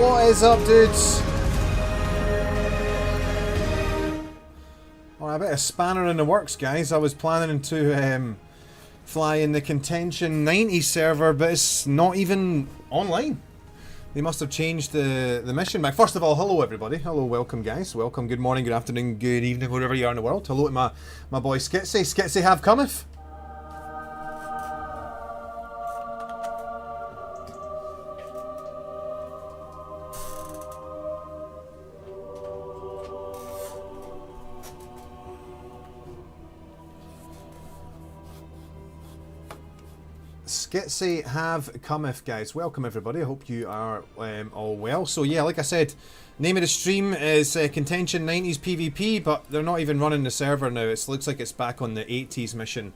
What is up, dudes? Well, a bit of spanner in the works, guys. I was planning to fly in the Contention 90 server, but it's not even online. They must have changed the mission back. First of all, hello everybody. Hello, welcome guys. Welcome, good morning, good afternoon, good evening, wherever you are in the world. Hello to my boy Skitsy. Skitsy have cometh. Skitsy have cometh, guys. Welcome everybody. I hope you are all well. So yeah, like I said, name of the stream is Contention 90s PvP, but they're not even running the server now. It looks like it's back on the 80s mission.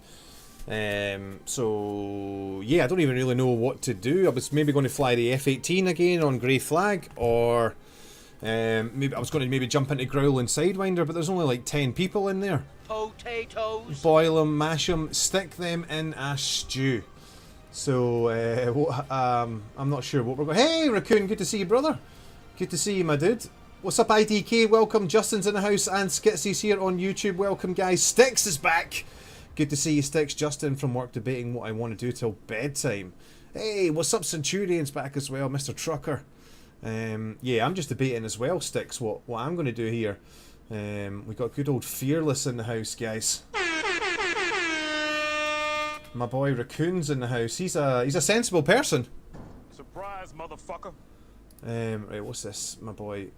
So yeah, I don't even really know what to do. I was maybe going to fly the F-18 again on Grey Flag, or maybe I was going to maybe jump into Growl and Sidewinder, but there's only like 10 people in there. Potatoes. Boil them, mash them, stick them in a stew. So, I'm not sure what we're going... Hey, Raccoon, good to see you, brother. Good to see you, my dude. What's up, IDK? Welcome. Justin's in the house, and Skitsy's here on YouTube. Welcome, guys. Sticks is back. Good to see you, Sticks. Justin from work debating what I want to do till bedtime. Hey, what's up, Centurion's back as well, Mr. Trucker. Yeah, I'm just debating as well, Sticks, what I'm going to do here. We got good old Fearless in the house, guys. My boy Raccoon's in the house. He's a sensible person. Surprise, motherfucker. Right, what's this? My boy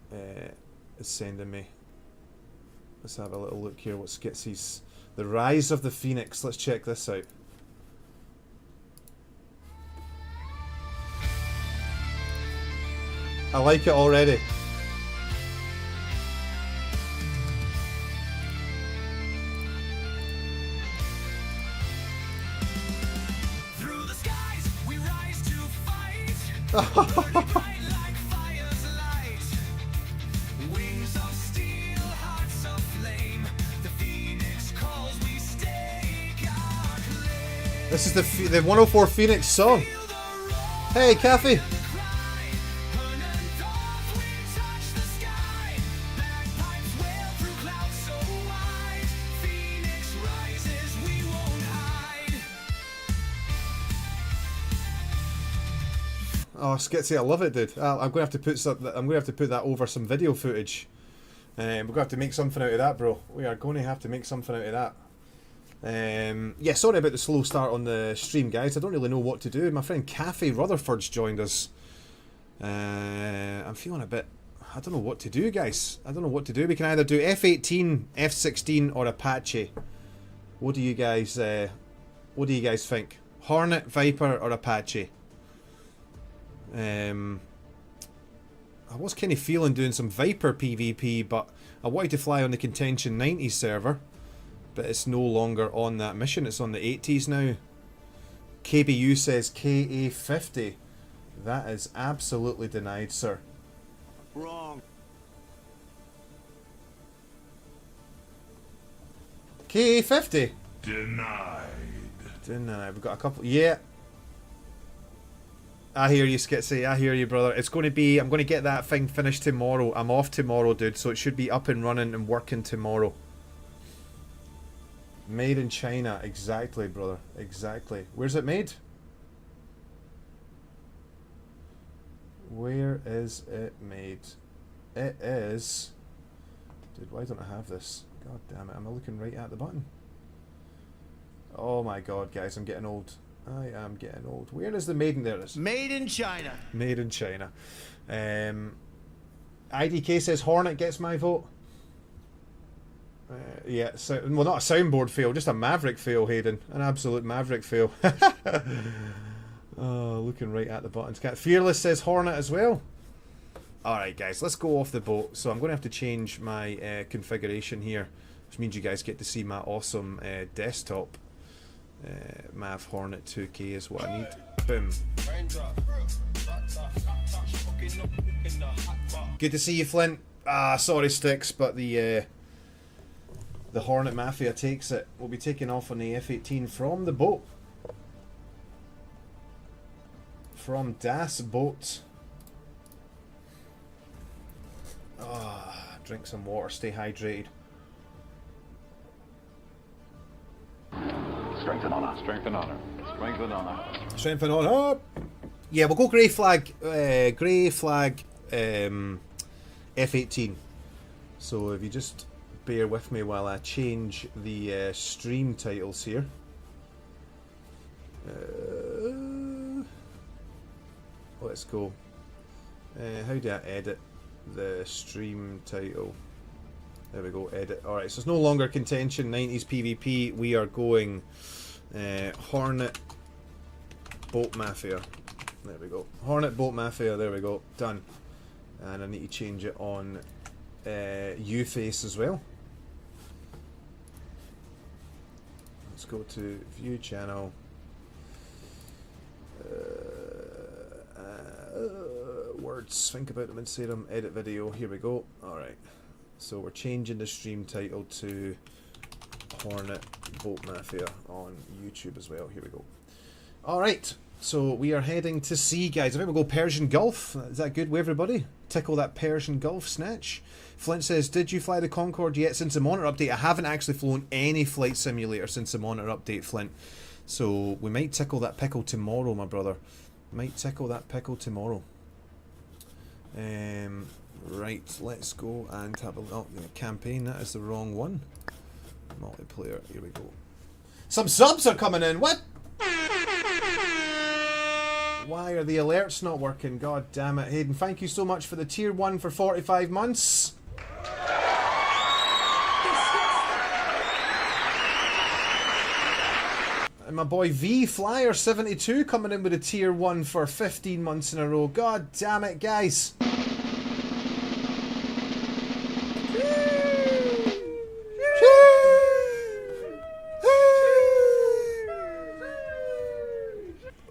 is sending me. Let's have a little look here. What Skitsy's The Rise of the Phoenix. Let's check this out. I like it already. This is the 104 Phoenix song. Hey, Kathy. Oh, Skitsy, I love it, dude. I'm gonna have to put that over some video footage. We're gonna have to make something out of that, bro. We are going to have to make something out of that. Yeah, sorry about the slow start on the stream, guys. I don't really know what to do. My friend Kathy Rutherford's joined us. I'm feeling a bit... I don't know what to do, guys. I don't know what to do. We can either do F-18, F-16, or Apache. What do you guys think? Hornet, Viper, or Apache? I was kind of feeling doing some Viper PvP, but I wanted to fly on the Contention 90 server, but it's no longer on that mission. It's on the 80s now. KBU says KA50. That is absolutely denied, sir. Wrong. KA50. Denied. Denied. We've got a couple. Yeah. I hear you, Skitsy. I hear you, brother. It's going to be... I'm going to get that thing finished tomorrow. I'm off tomorrow, dude, so it should be up and running and working tomorrow. Made in China. Exactly, brother. Exactly. Where's it made? Where is it made? It is... Dude, why don't I have this? God damn it. Am I looking right at the button? Oh my god, guys. I'm getting old. I am getting old. Where is the maiden? There it is. Made in China. Made in China. IDK says Hornet gets my vote. Yeah, so, well, not a soundboard fail, just a Maverick fail, Hayden. An absolute Maverick fail. Oh, looking right at the buttons. Fearless says Hornet as well. Alright, guys, let's go off the boat. So I'm going to have to change my configuration here, which means you guys get to see my awesome desktop. Mav Hornet 2K is what I need. Boom. Good to see you, Flint. Sorry, Sticks, but the Hornet Mafia takes it. We'll be taking off on the F-18 from the boat. From Das Boat. Drink some water, stay hydrated. Strength and honor. Strength and honor. Strength and honor. Strength and honor. Yeah, we'll go grey flag. Grey flag. F18. So if you just bear with me while I change the stream titles here. Let's go. How do I edit the stream title? There we go, edit. Alright, so it's no longer Contention 90s PvP. We are going Hornet Boat Mafia. There we go. Hornet Boat Mafia, there we go. Done. And I need to change it on U-Face as well. Let's go to View Channel. Words, think about them and say them. Edit video, here we go. Alright. So we're changing the stream title to Hornet Boat Mafia on YouTube as well. Here we go. Alright, so we are heading to sea, guys. I think we'll go Persian Gulf. Is that good with everybody? Tickle that Persian Gulf snatch. Flint says, did you fly the Concorde yet since the monitor update? I haven't actually flown any flight simulator since the monitor update, Flint. So we might tickle that pickle tomorrow, my brother. Might tickle that pickle tomorrow. Right, let's go and have a look. Oh, campaign, that is the wrong one. Multiplayer, here we go. Some subs are coming in, what? Why are the alerts not working? God damn it, Hayden. Thank you so much for the tier 1 for 45 months. And my boy V Flyer 72 coming in with a tier 1 for 15 months in a row. God damn it, guys.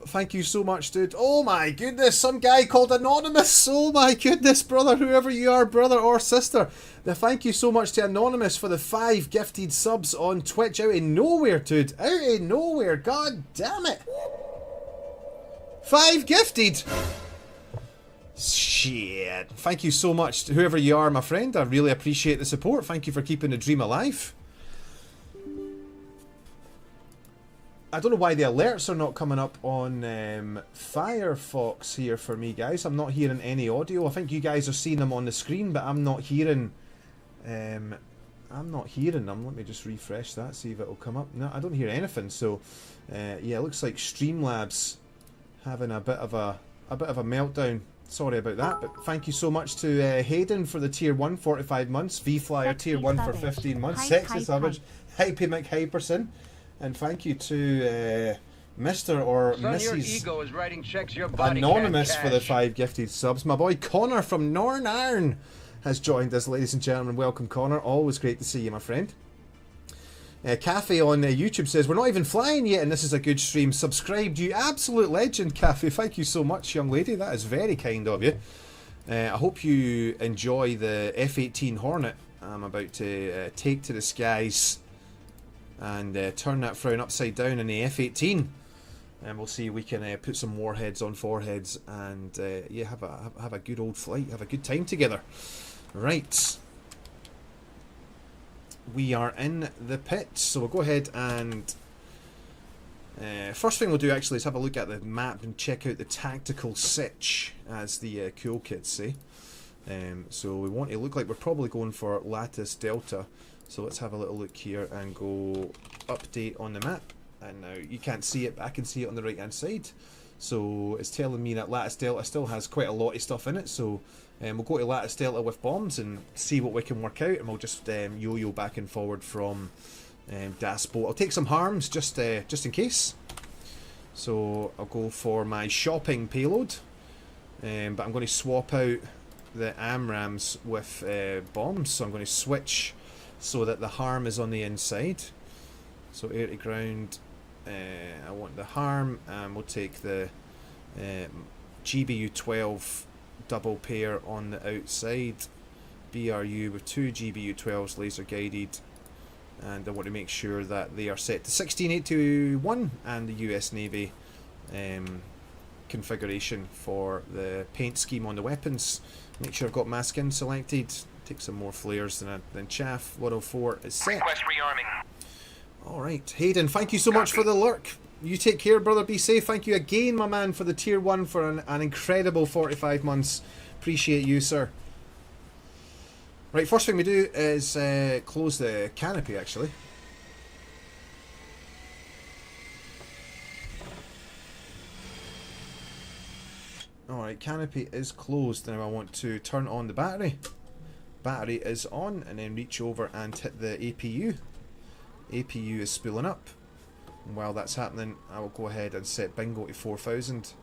Thank you so much, dude. Oh my goodness, some guy called Anonymous. Oh my goodness, brother, whoever you are, brother or sister. Thank you so much to Anonymous for the 5 gifted subs on Twitch. Out of nowhere, dude. Out of nowhere. God damn it. 5 gifted. Shit. Thank you so much to whoever you are, my friend. I really appreciate the support. Thank you for keeping the dream alive. I don't know why the alerts are not coming up on Firefox here for me, guys. I'm not hearing any audio. I think you guys are seeing them on the screen, but I'm not hearing. I'm not hearing them. Let me just refresh that, see if it'll come up. No, I don't hear anything. So, yeah, it looks like Streamlabs having a bit of a meltdown. Sorry about that, but thank you so much to Hayden for the tier 1, 45 months. V Flyer tier 1 for 15 months. Sexy Savage, Hypey McHyperson. And thank you to Mr. or Son, Mrs. Your ego is writing checks your body Anonymous can't for the cash. 5 gifted subs. My boy Connor from Nornarn has joined us, ladies and gentlemen. Welcome, Connor. Always great to see you, my friend. Cafe on YouTube says, we're not even flying yet, and this is a good stream. Subscribed, you absolute legend, Cafe. Thank you so much, young lady. That is very kind of you. I hope you enjoy the F-18 Hornet I'm about to take to the skies and turn that frown upside down in the F-18, and we'll see if we can put some warheads on foreheads and yeah, have a good old flight, have a good time together. Right, we are in the pit, so we'll go ahead and first thing we'll do actually is have a look at the map and check out the tactical sitch, as the cool kids say. So we want to look like we're probably going for Lattice Delta. So let's have a little look here and go update on the map. And now you can't see it, but I can see it on the right hand side. So it's telling me that Lattice Delta still has quite a lot of stuff in it. So we'll go to Lattice Delta with bombs and see what we can work out. And we'll just yo-yo back and forward from Das Boat. I'll take some harms just in case. So I'll go for my shopping payload. But I'm going to swap out the AMRAAMs with bombs. So I'm going to switch so that the harm is on the inside. So air to ground, I want the harm, and we'll take the GBU-12 double pair on the outside. BRU with 2 GBU-12s laser guided, and I want to make sure that they are set to 16821 and the US Navy configuration for the paint scheme on the weapons. Make sure I've got mask in selected. Take some more flares than chaff. 104 is set. Request rearming. Alright, Hayden, thank you so much for the lurk. You take care, brother. Be safe. Thank you again, my man, for the tier 1 for an incredible 45 months. Appreciate you, sir. Right, first thing we do is close the canopy, actually. Alright, canopy is closed. Now I want to turn on the battery. Battery is on, and then reach over and hit the APU. APU is spooling up. And while that's happening, I will go ahead and set bingo to 4000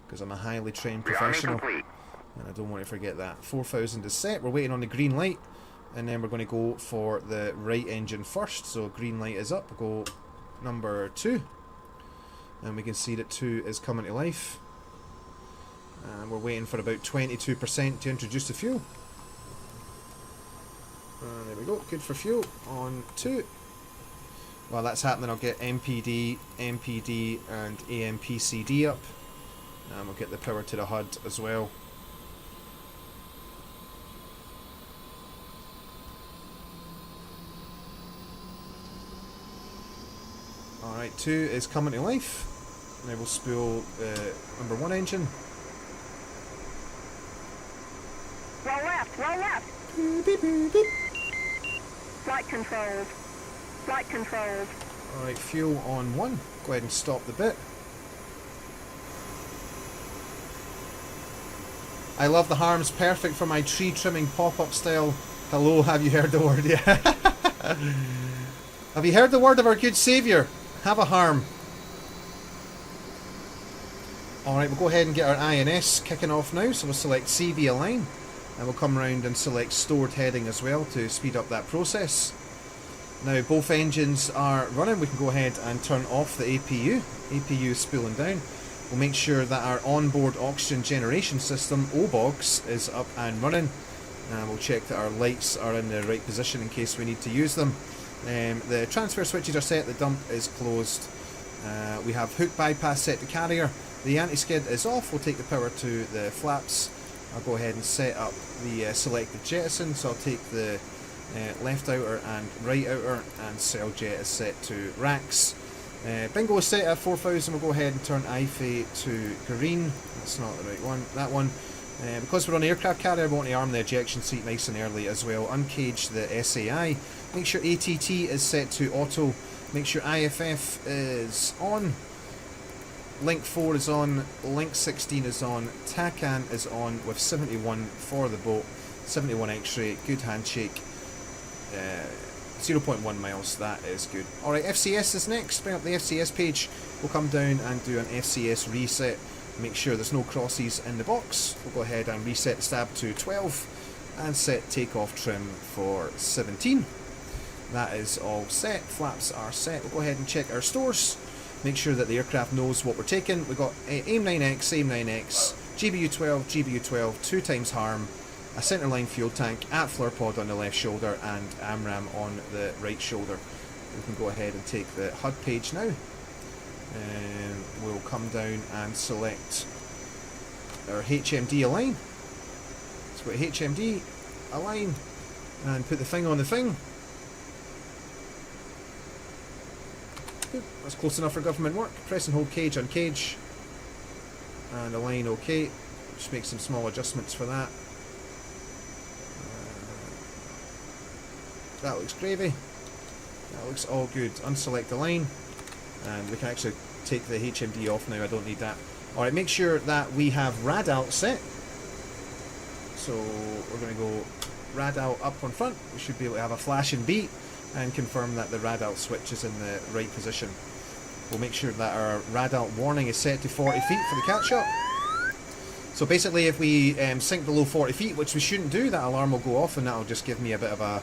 because I'm a highly trained professional. And I don't want to forget that. 4000 is set. We're waiting on the green light, and then we're going to go for the right engine first. So green light is up. We'll go number 2, and we can see that 2 is coming to life. And we're waiting for about 22% to introduce the fuel. And there we go. Good for fuel on 2. While that's happening, I'll get MPD, MPD, and AMPCD up. And we'll get the power to the HUD as well. Alright, 2 is coming to life. Now we'll spool number 1 engine. Roll left, roll left. Beep, beep, beep, beep. Flight controls. Flight controls. Alright, fuel on 1. Go ahead and stop the bit. I love the harms, perfect for my tree trimming pop-up style. Hello, have you heard the word? Yeah. Have you heard the word of our good saviour? Have a harm. Alright, we'll go ahead and get our INS kicking off now. So we'll select CV align, and we'll come around and select stored heading as well to speed up that process. Now both engines are running. We can go ahead and turn off the APU. APU is spooling down. We'll make sure that our onboard oxygen generation system, OBOX, is up and running. And we'll check that our lights are in the right position in case we need to use them. The transfer switches are set, the dump is closed. We have hook bypass set to carrier. The anti-skid is off. We'll take the power to the flaps. I'll go ahead and set up the selected jettison. So I'll take the left outer and right outer, and cell jet is set to racks. Bingo is set at 4000. We'll go ahead and turn IFA to green. That's not the right one. That one. Because we're on aircraft carrier, we want to arm the ejection seat nice and early as well. Uncage the SAI. Make sure ATT is set to auto. Make sure IFF is on. Link 4 is on. Link 16 is on. TACAN is on with 71 for the boat. 71 X-ray. Good handshake. 0.1 miles, that is good. Alright, FCS is next. Bring up the FCS page. We'll come down and do an FCS reset. Make sure there's no crosses in the box. We'll go ahead and reset the stab to 12 and set takeoff trim for 17. That is all set. Flaps are set. We'll go ahead and check our stores. Make sure that the aircraft knows what we're taking. We've got AIM-9X, AIM-9X, GBU-12, GBU-12, 2 times harm, a centerline fuel tank, at flare pod on the left shoulder, and AMRAM on the right shoulder. We can go ahead and take the HUD page now. And we'll come down and select our HMD align. So we've got HMD align and put the thing on the thing. Good. That's close enough for government work. Press and hold cage on cage. And align OK. Just make some small adjustments for that. That looks gravy. That looks all good. Unselect align. And we can actually take the HMD off now. I don't need that. Alright, make sure that we have RADALT set. So we're going to go RADALT up on front. We should be able to have a flash and beat and confirm that the RADALT switch is in the right position. We'll make sure that our RADALT warning is set to 40 feet for the catch up. So basically if we sink below 40 feet, which we shouldn't do, that alarm will go off, and that'll just give me a bit of a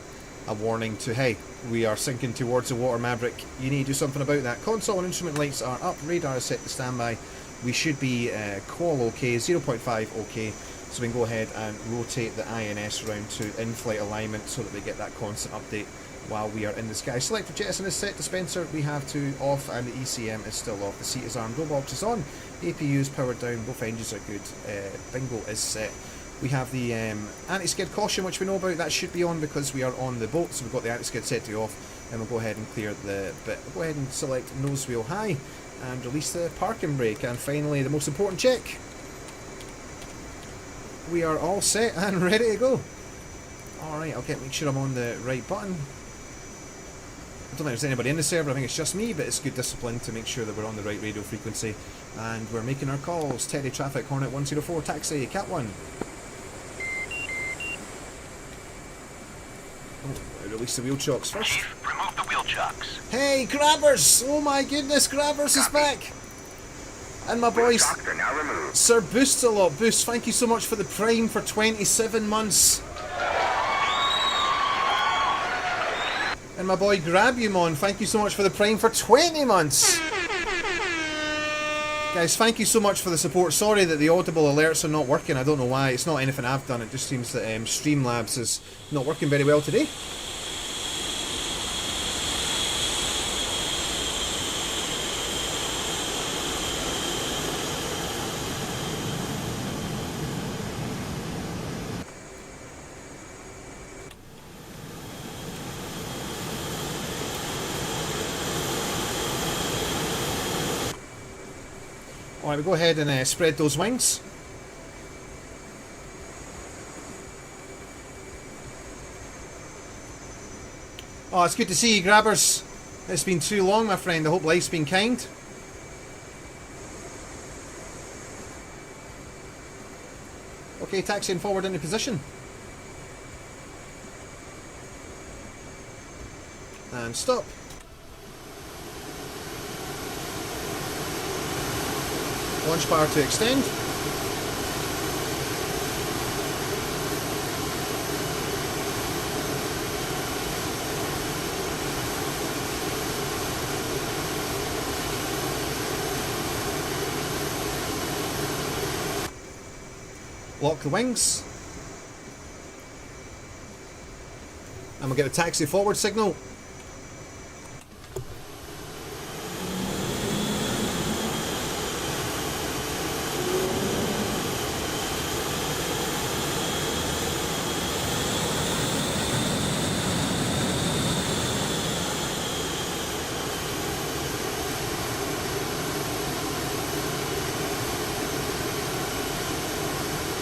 warning to, hey, we are sinking towards the water, Maverick. You need to do something about that. Console and instrument lights are up. Radar is set to standby. We should be qual OK, 0.5 OK. So we can go ahead and rotate the INS round to in-flight alignment so that we get that constant update. while we are in the sky. Select for jettison is set. Dispenser we have to off, and the ECM is still off. The seat is armed. Door box is on. The APU is powered down. Both engines are good. Bingo is set. We have the anti-skid caution, which we know about. That should be on because we are on the boat, so we've got the anti-skid set to off. And we'll go ahead and clear the bit. We'll go ahead and select nose wheel high and release the parking brake. And finally, the most important check. We are all set and ready to go. Alright, I'll make sure I'm on the right button. I don't think there's anybody in the server, I think it's just me, but it's good discipline to make sure that we're on the right radio frequency. And we're making our calls. Teddy Traffic, Hornet 104, taxi, Cat 1. Oh, release the wheel chocks first. Chief, remove the wheel chocks. Hey, Grabbers! Oh my goodness, Grabbers is back! And my boys, Chocks are now removed. Sir Boost a lot. Boost, thank you so much for the Prime for 27 months. And my boy Grabumon, thank you so much for the Prime for 20 months. Guys, thank you so much for the support. Sorry that the audible alerts are not working. I don't know why. It's not anything I've done. It just seems that Streamlabs is not working very well today. Alright, we'll go ahead and spread those wings. Oh, it's good to see you, Grabbers. It's been too long, my friend. I hope life's been kind. Okay, taxiing forward into position. And stop. Launch bar to extend. Lock the wings. And we'll get a taxi forward signal.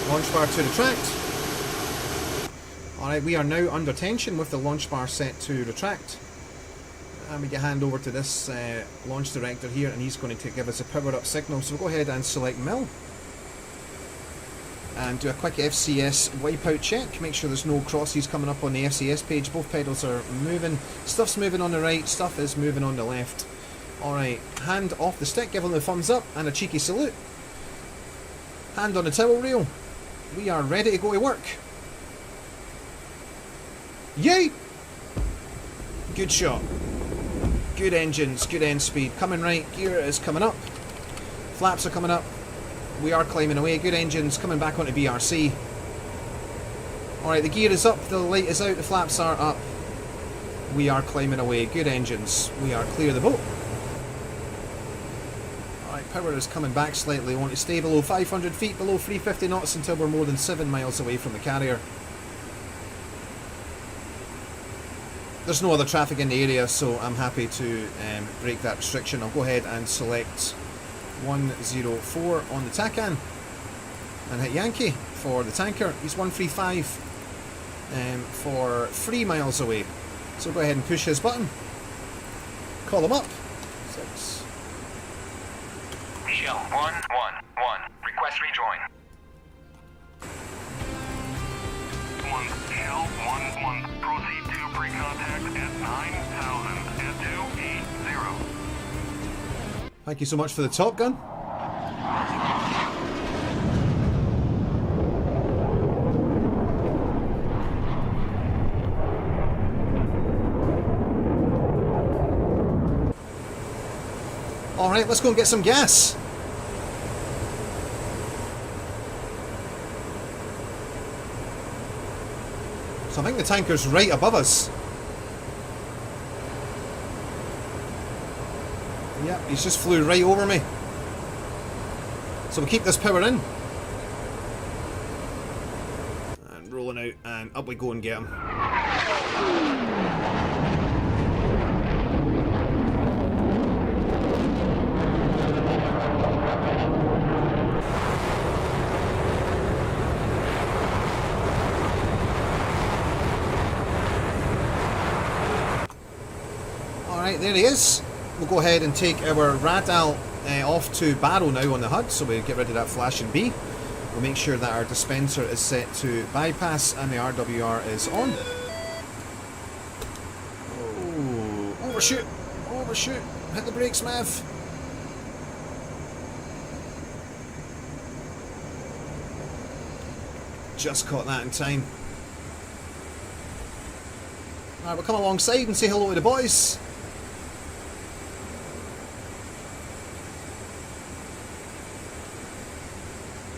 Launch bar to retract. Alright, we are now under tension with the launch bar set to retract. And we get hand over to this launch director here, and he's going to give us a power up signal. So we'll go ahead and select mill. And do a quick FCS wipeout check. Make sure there's no crosses coming up on the FCS page. Both pedals are moving. Stuff's moving on the right, stuff is moving on the left. Alright, hand off the stick, give them the thumbs up and a cheeky salute. Hand on the towel reel. We are ready to go to work. Yay! Good shot. Good engines, good end speed. Coming right, gear is coming up. Flaps are coming up. We are climbing away. Good engines coming back onto BRC. Alright, the gear is up, the light is out, the flaps are up. We are climbing away. Good engines. We are clear of the boat. Power is coming back slightly. We want to stay below 500 feet, below 350 knots until we're more than 7 miles away from the carrier. There's no other traffic in the area, so I'm happy to break that restriction. I'll go ahead and select 104 on the TACAN and hit Yankee for the tanker. He's 135 for 3 miles away. So go ahead and push his button. Call him up. 6. Shell 111. Request rejoin. 1L11. Proceed to pre-contact at 9,000 at 280. Thank you so much for the Top Gun. Alright, let's go and get some gas. So I think the tanker's right above us. Yep, he's just flew right over me. So we'll keep this power in. And rolling out, and up we go and get him. Alright, there he is. We'll go ahead and take our radar off to Barrow now on the HUD, so we get rid of that flashing B. We'll make sure that our dispenser is set to bypass and the RWR is on. Oh, overshoot! Overshoot! Hit the brakes, Mav! Just caught that in time. Alright, we'll come alongside and say hello to the boys.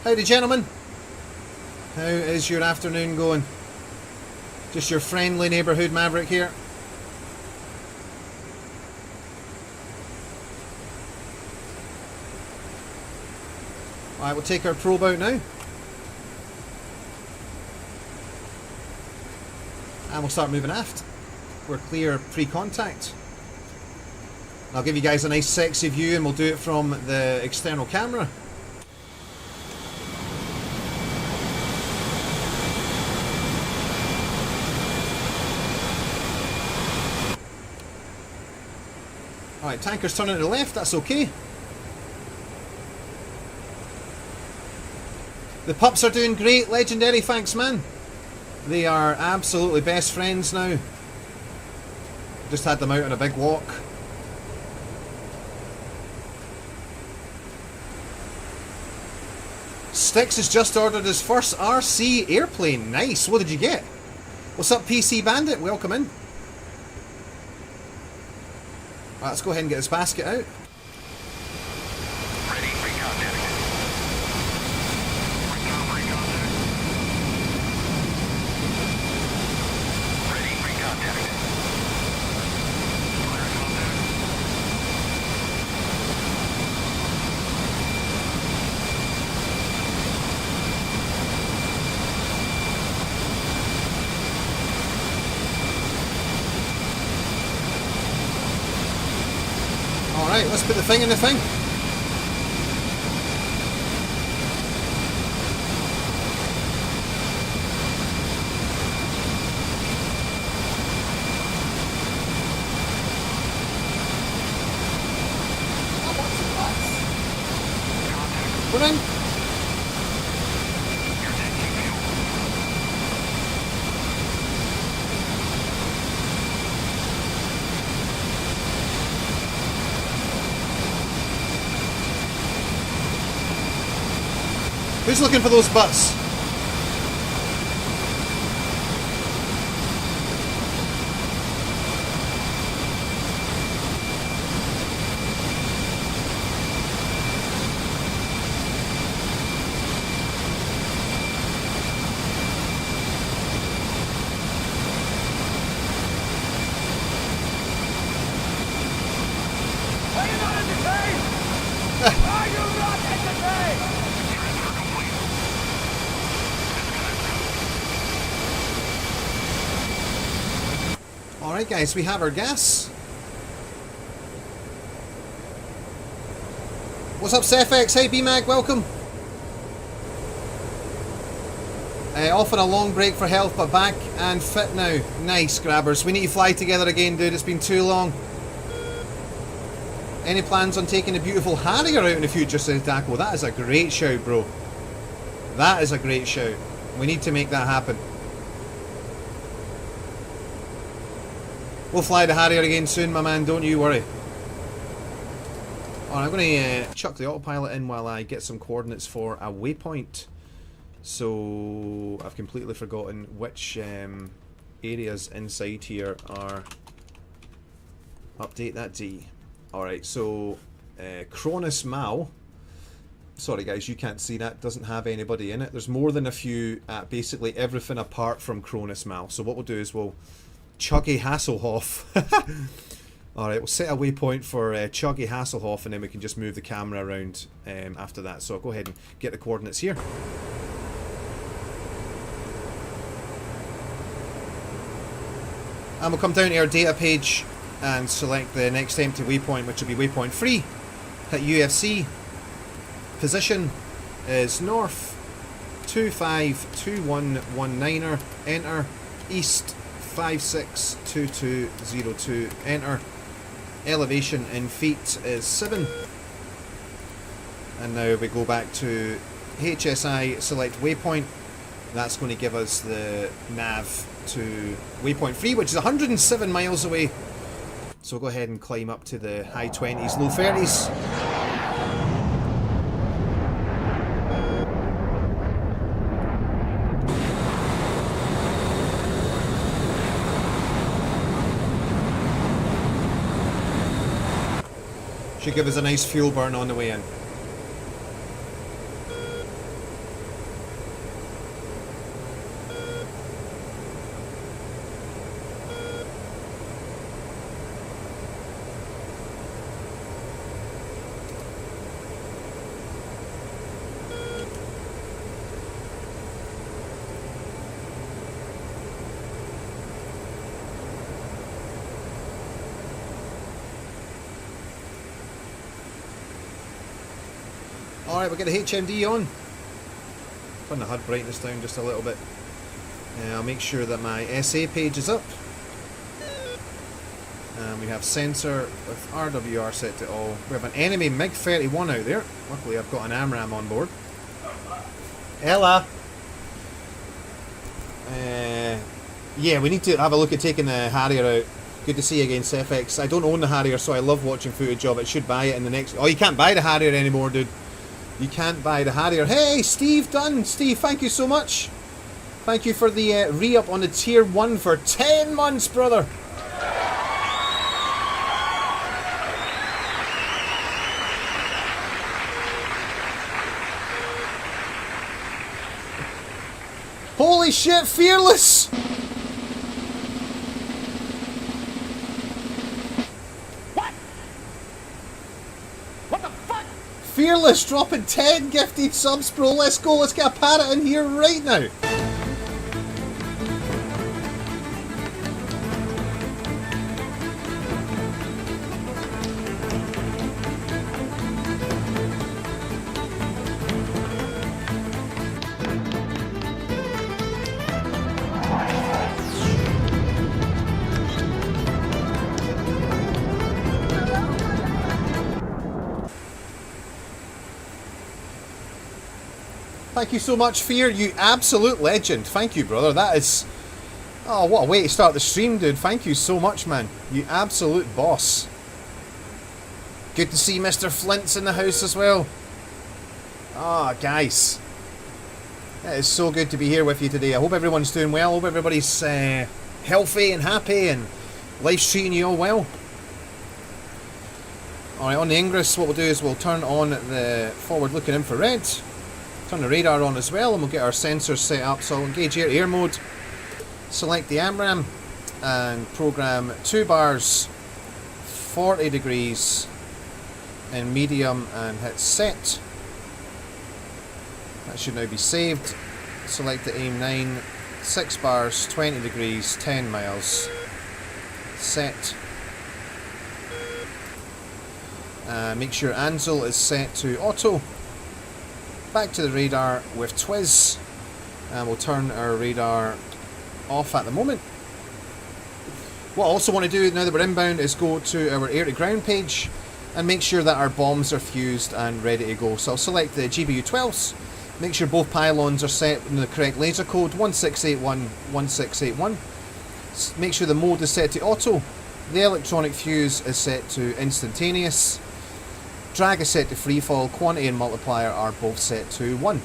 Howdy, gentlemen. How is your afternoon going? Just your friendly neighbourhood maverick here. Alright, we'll take our probe out now. And we'll start moving aft. We're clear pre-contact. I'll give you guys a nice sexy view and we'll do it from the external camera. Alright, tanker's turning to the left, that's okay. The pups are doing great, legendary, thanks man. They are absolutely best friends now. Just had them out on a big walk. Styx has just ordered his first RC airplane. Nice, what did you get? What's up PC Bandit, welcome in. Right, let's go ahead and get this basket out. Ready for contact. Ready for contact. Alright, let's put the thing in the thing. We're in. Who's looking for those butts? Are you not entertained? Are you not entertained? Alright guys, we have our gas. What's up Sefx? Hey BMAG, welcome. Off on a long break for health, but back and fit now. Nice, grabbers. We need to fly together again, dude. It's been too long. Any plans on taking the beautiful Harrier out in the future, says Daco? That is a great shout, bro. That is a great shout. We need to make that happen. We'll fly the Harrier again soon, my man. Don't you worry. Alright, I'm going to chuck the autopilot in while I get some coordinates for a waypoint. So I've completely forgotten which areas inside here are. Update that D. Alright, so Cronus Mao. Sorry guys, you can't see that. Doesn't have anybody in it. There's more than a few at basically everything apart from Cronus Mao. So what we'll do is we'll chuck a Hasselhoff. Alright, we'll set a waypoint for Chuggy Hasselhoff, and then we can just move the camera around after that. So I'll go ahead and get the coordinates here. And we'll come down to our data page and select the next empty waypoint, which will be waypoint 3. Hit UFC. Position is north 252119er. Enter. East 562202. Enter. Elevation in feet is 7. And now we go back to HSI, select waypoint. That's going to give us the nav to waypoint 3, which is 107 miles away. So we'll go ahead and climb up to the high 20s, low 30s. Should give us a nice fuel burn on the way in. Alright, we'll get the HMD on. Turn the HUD brightness down just a little bit. I'll make sure that my SA page is up. And we have sensor with RWR set to all. We have an enemy MiG-31 out there. Luckily I've got an AMRAAM on board. Ella! Yeah, we need to have a look at taking the Harrier out. Good to see you again, Sefx. I don't own the Harrier, so I love watching footage of it. Should buy it in the next... Oh, you can't buy the Harrier anymore, dude. You can't buy the Harrier. Hey, Steve Dunn. Steve, thank you so much. Thank you for the re-up on the tier 1 for 10 months, brother. Holy shit, Fearless! Fearless dropping 10 gifted subs, bro. Let's go. Let's get a parrot in here right now. Thank you so much, Fear. You absolute legend. Thank you, brother. That is... Oh, what a way to start the stream, dude. Thank you so much, man. You absolute boss. Good to see Mr. Flint's in the house as well. Ah, guys. It is so good to be here with you today. I hope everyone's doing well. I hope everybody's healthy and happy and life's treating you all well. Alright, on the Ingress, what we'll do is we'll turn on the forward-looking infrared. Turn the radar on as well, and we'll get our sensors set up. So I'll engage air mode, select the AMRAAM, and program 2 bars, 40 degrees in medium, and hit set. That should now be saved. Select the aim 9, 6 bars, 20 degrees, 10 miles. Set. Make sure Ansel is set to auto. Back to the radar with Twiz, and we'll turn our radar off at the moment. What I also want to do now that we're inbound is go to our air to ground page and make sure that our bombs are fused and ready to go. So I'll select the GBU-12s, make sure both pylons are set in the correct laser code 1681 1681. Make sure the mode is set to auto, the electronic fuse is set to instantaneous. Drag is set to freefall, quantity and multiplier are both set to 1.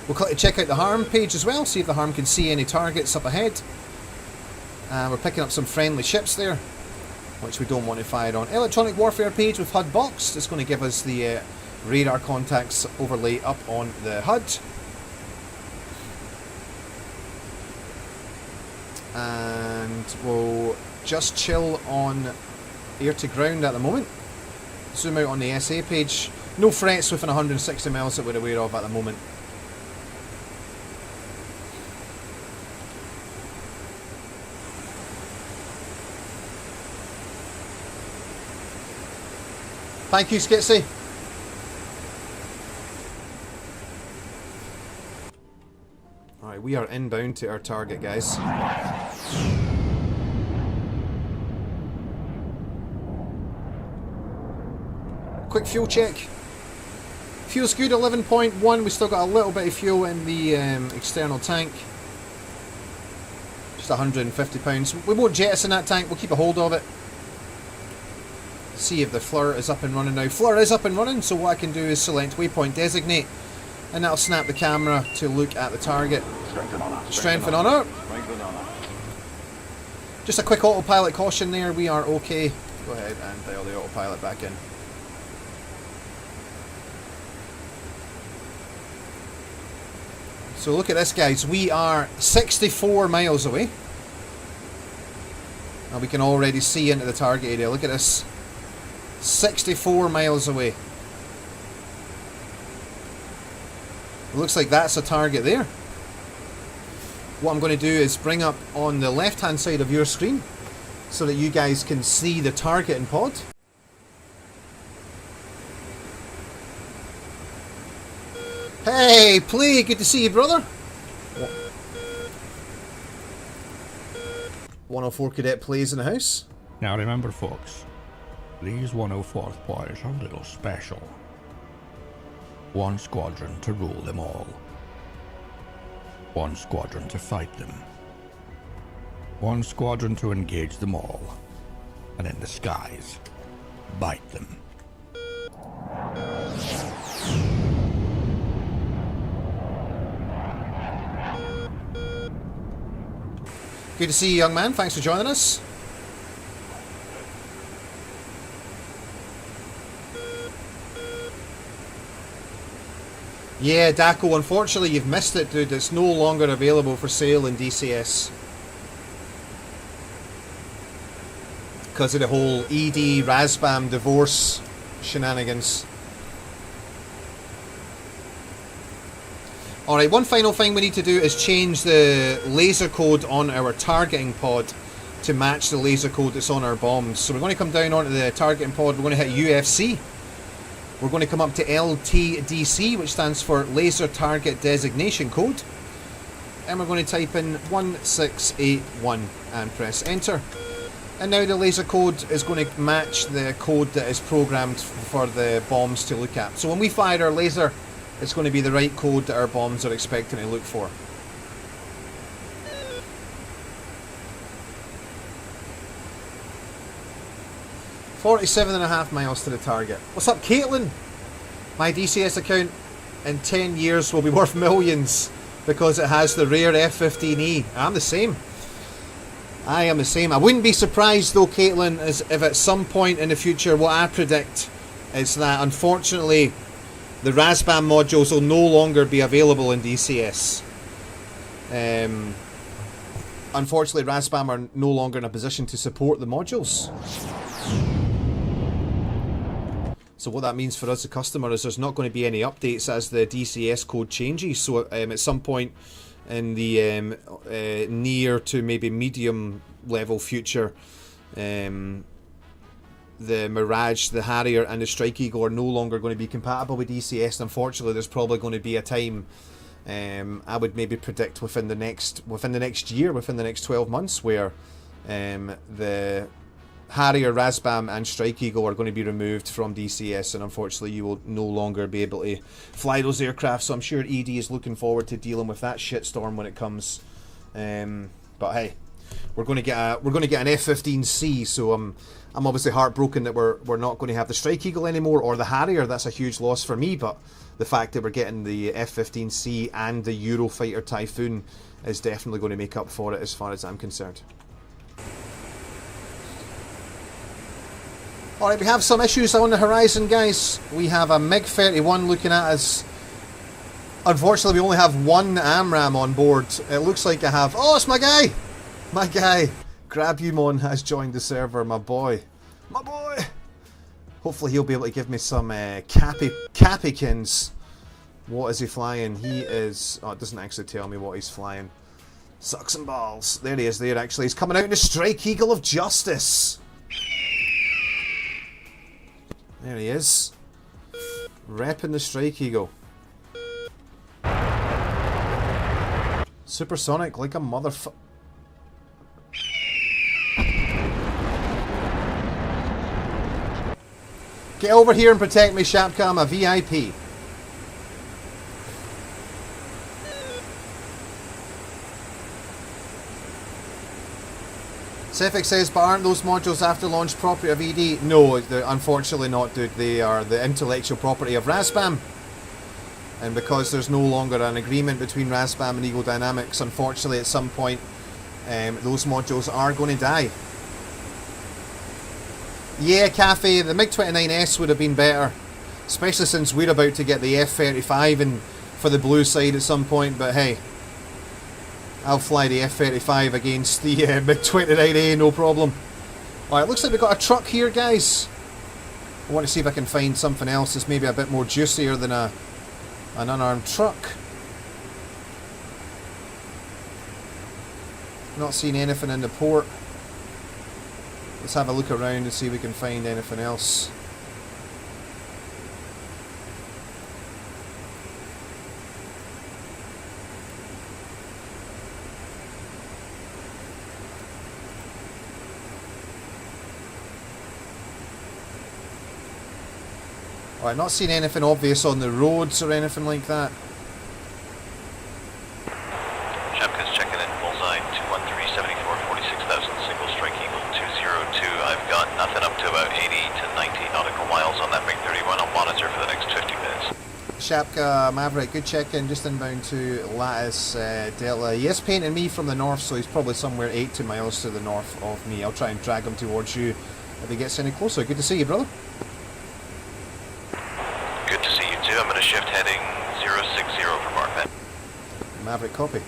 We'll check out the harm page as well, see if the harm can see any targets up ahead. We're picking up some friendly ships there, which we don't want to fire on. Electronic warfare page with HUD boxed. It's going to give us the radar contacts overlay up on the HUD. And we'll just chill on air to ground at the moment. Zoom out on the SA page. No threats within 160 miles that we're aware of at the moment. Thank you, Skitsy. Alright, we are inbound to our target, guys. Quick fuel check. Fuel's good, 11.1. We still got a little bit of fuel in the external tank. Just £150. We won't jettison that tank, we'll keep a hold of it. See if the FLIR is up and running now. FLIR is up and running, so what I can do is select waypoint designate, and that'll snap the camera to look at the target. Strengthen on her. Just a quick autopilot caution there, we are okay. Go ahead and dial the autopilot back in. So look at this, guys, we are 64 miles away. And we can already see into the target area, look at this. 64 miles away. It looks like that's a target there. What I'm going to do is bring up on the left hand side of your screen so that you guys can see the target in pod. Hey, Play, good to see you, brother. 104 Cadet Plays in the house. Now remember, folks, these 104th boys are a little special. One squadron to rule them all. One squadron to fight them. One squadron to engage them all. And in the skies, bite them. Good to see you, young man. Thanks for joining us. Yeah, Daco, unfortunately you've missed it, dude. It's no longer available for sale in DCS. Because of the whole ED Razbam divorce shenanigans. Alright, one final thing we need to do is change the laser code on our targeting pod to match the laser code that's on our bombs. So we're going to come down onto the targeting pod, we're going to hit UFC. We're going to come up to LTDC, which stands for Laser Target Designation Code. And we're going to type in 1681 and press enter. And now the laser code is going to match the code that is programmed for the bombs to look at. So when we fire our laser, it's going to be the right code that our bombs are expecting to look for. .47.5 miles to the target. What's up, Caitlin? My DCS account in 10 years will be worth millions because it has the rare F-15E. I'm the same. I am the same. I wouldn't be surprised though, Caitlin, as if at some point in the future, what I predict is that unfortunately the Razbam modules will no longer be available in DCS. Unfortunately, Razbam are no longer in a position to support the modules. So what that means for us, the customer, is there's not going to be any updates as the DCS code changes. So at some point in the near to maybe medium level future, the Mirage, the Harrier and the Strike Eagle are no longer going to be compatible with DCS. Unfortunately, there's probably going to be a time, I would maybe predict within the next year, within the next 12 months, where the Harrier, Razbam and Strike Eagle are going to be removed from DCS, and unfortunately you will no longer be able to fly those aircraft. So I'm sure ED is looking forward to dealing with that shitstorm when it comes. But hey, we're going to get an F-15C, so I'm obviously heartbroken that we're not going to have the Strike Eagle anymore, or the Harrier. That's a huge loss for me, but the fact that we're getting the F-15C and the Eurofighter Typhoon is definitely going to make up for it as far as I'm concerned. Alright, we have some issues on the horizon, guys. We have a MiG-31 looking at us. Unfortunately, we only have one AMRAAM on board. It looks like I have... Oh, it's my guy! My guy! Grabumon has joined the server, my boy. My boy! Hopefully he'll be able to give me some Capikins. What is he flying? He is... Oh, it doesn't actually tell me what he's flying. Sucks and balls. There he is there, actually. He's coming out in the Strike Eagle of Justice. There he is. Repping the Strike Eagle. Supersonic like a motherfucker. Get over here and protect me, Shapka. I'm a VIP. Sefik says, but aren't those modules after launch property of ED? No, they're unfortunately not, dude. They are the intellectual property of Raspam. And because there's no longer an agreement between Raspam and Eagle Dynamics, unfortunately at some point those modules are going to die. Yeah, Cafe, the MiG-29S would have been better. Especially since we're about to get the F-35 in for the blue side at some point, but hey. I'll fly the F-35 against the MiG-29A, no problem. Alright, looks like we've got a truck here, guys. I want to see if I can find something else that's maybe a bit more juicier than an unarmed truck. Not seeing anything in the port. Let's have a look around and see if we can find anything else. Alright, not seeing anything obvious on the roads or anything like that. Shepka's checking in, bullseye 213, 74, 46,000, single Strike Eagle 202. I've got nothing up to about 80 to 90 nautical miles on that MiG-31. I'll monitor for the next 50 minutes. Shapka, Maverick, good check-in, just inbound to Lattice Delta. He is painting me from the north, so he's probably somewhere 80 miles to the north of me. I'll try and drag him towards you if he gets any closer. Good to see you, brother. Good to see you too. I'm going to shift heading 060 from Arpet. Maverick, copy.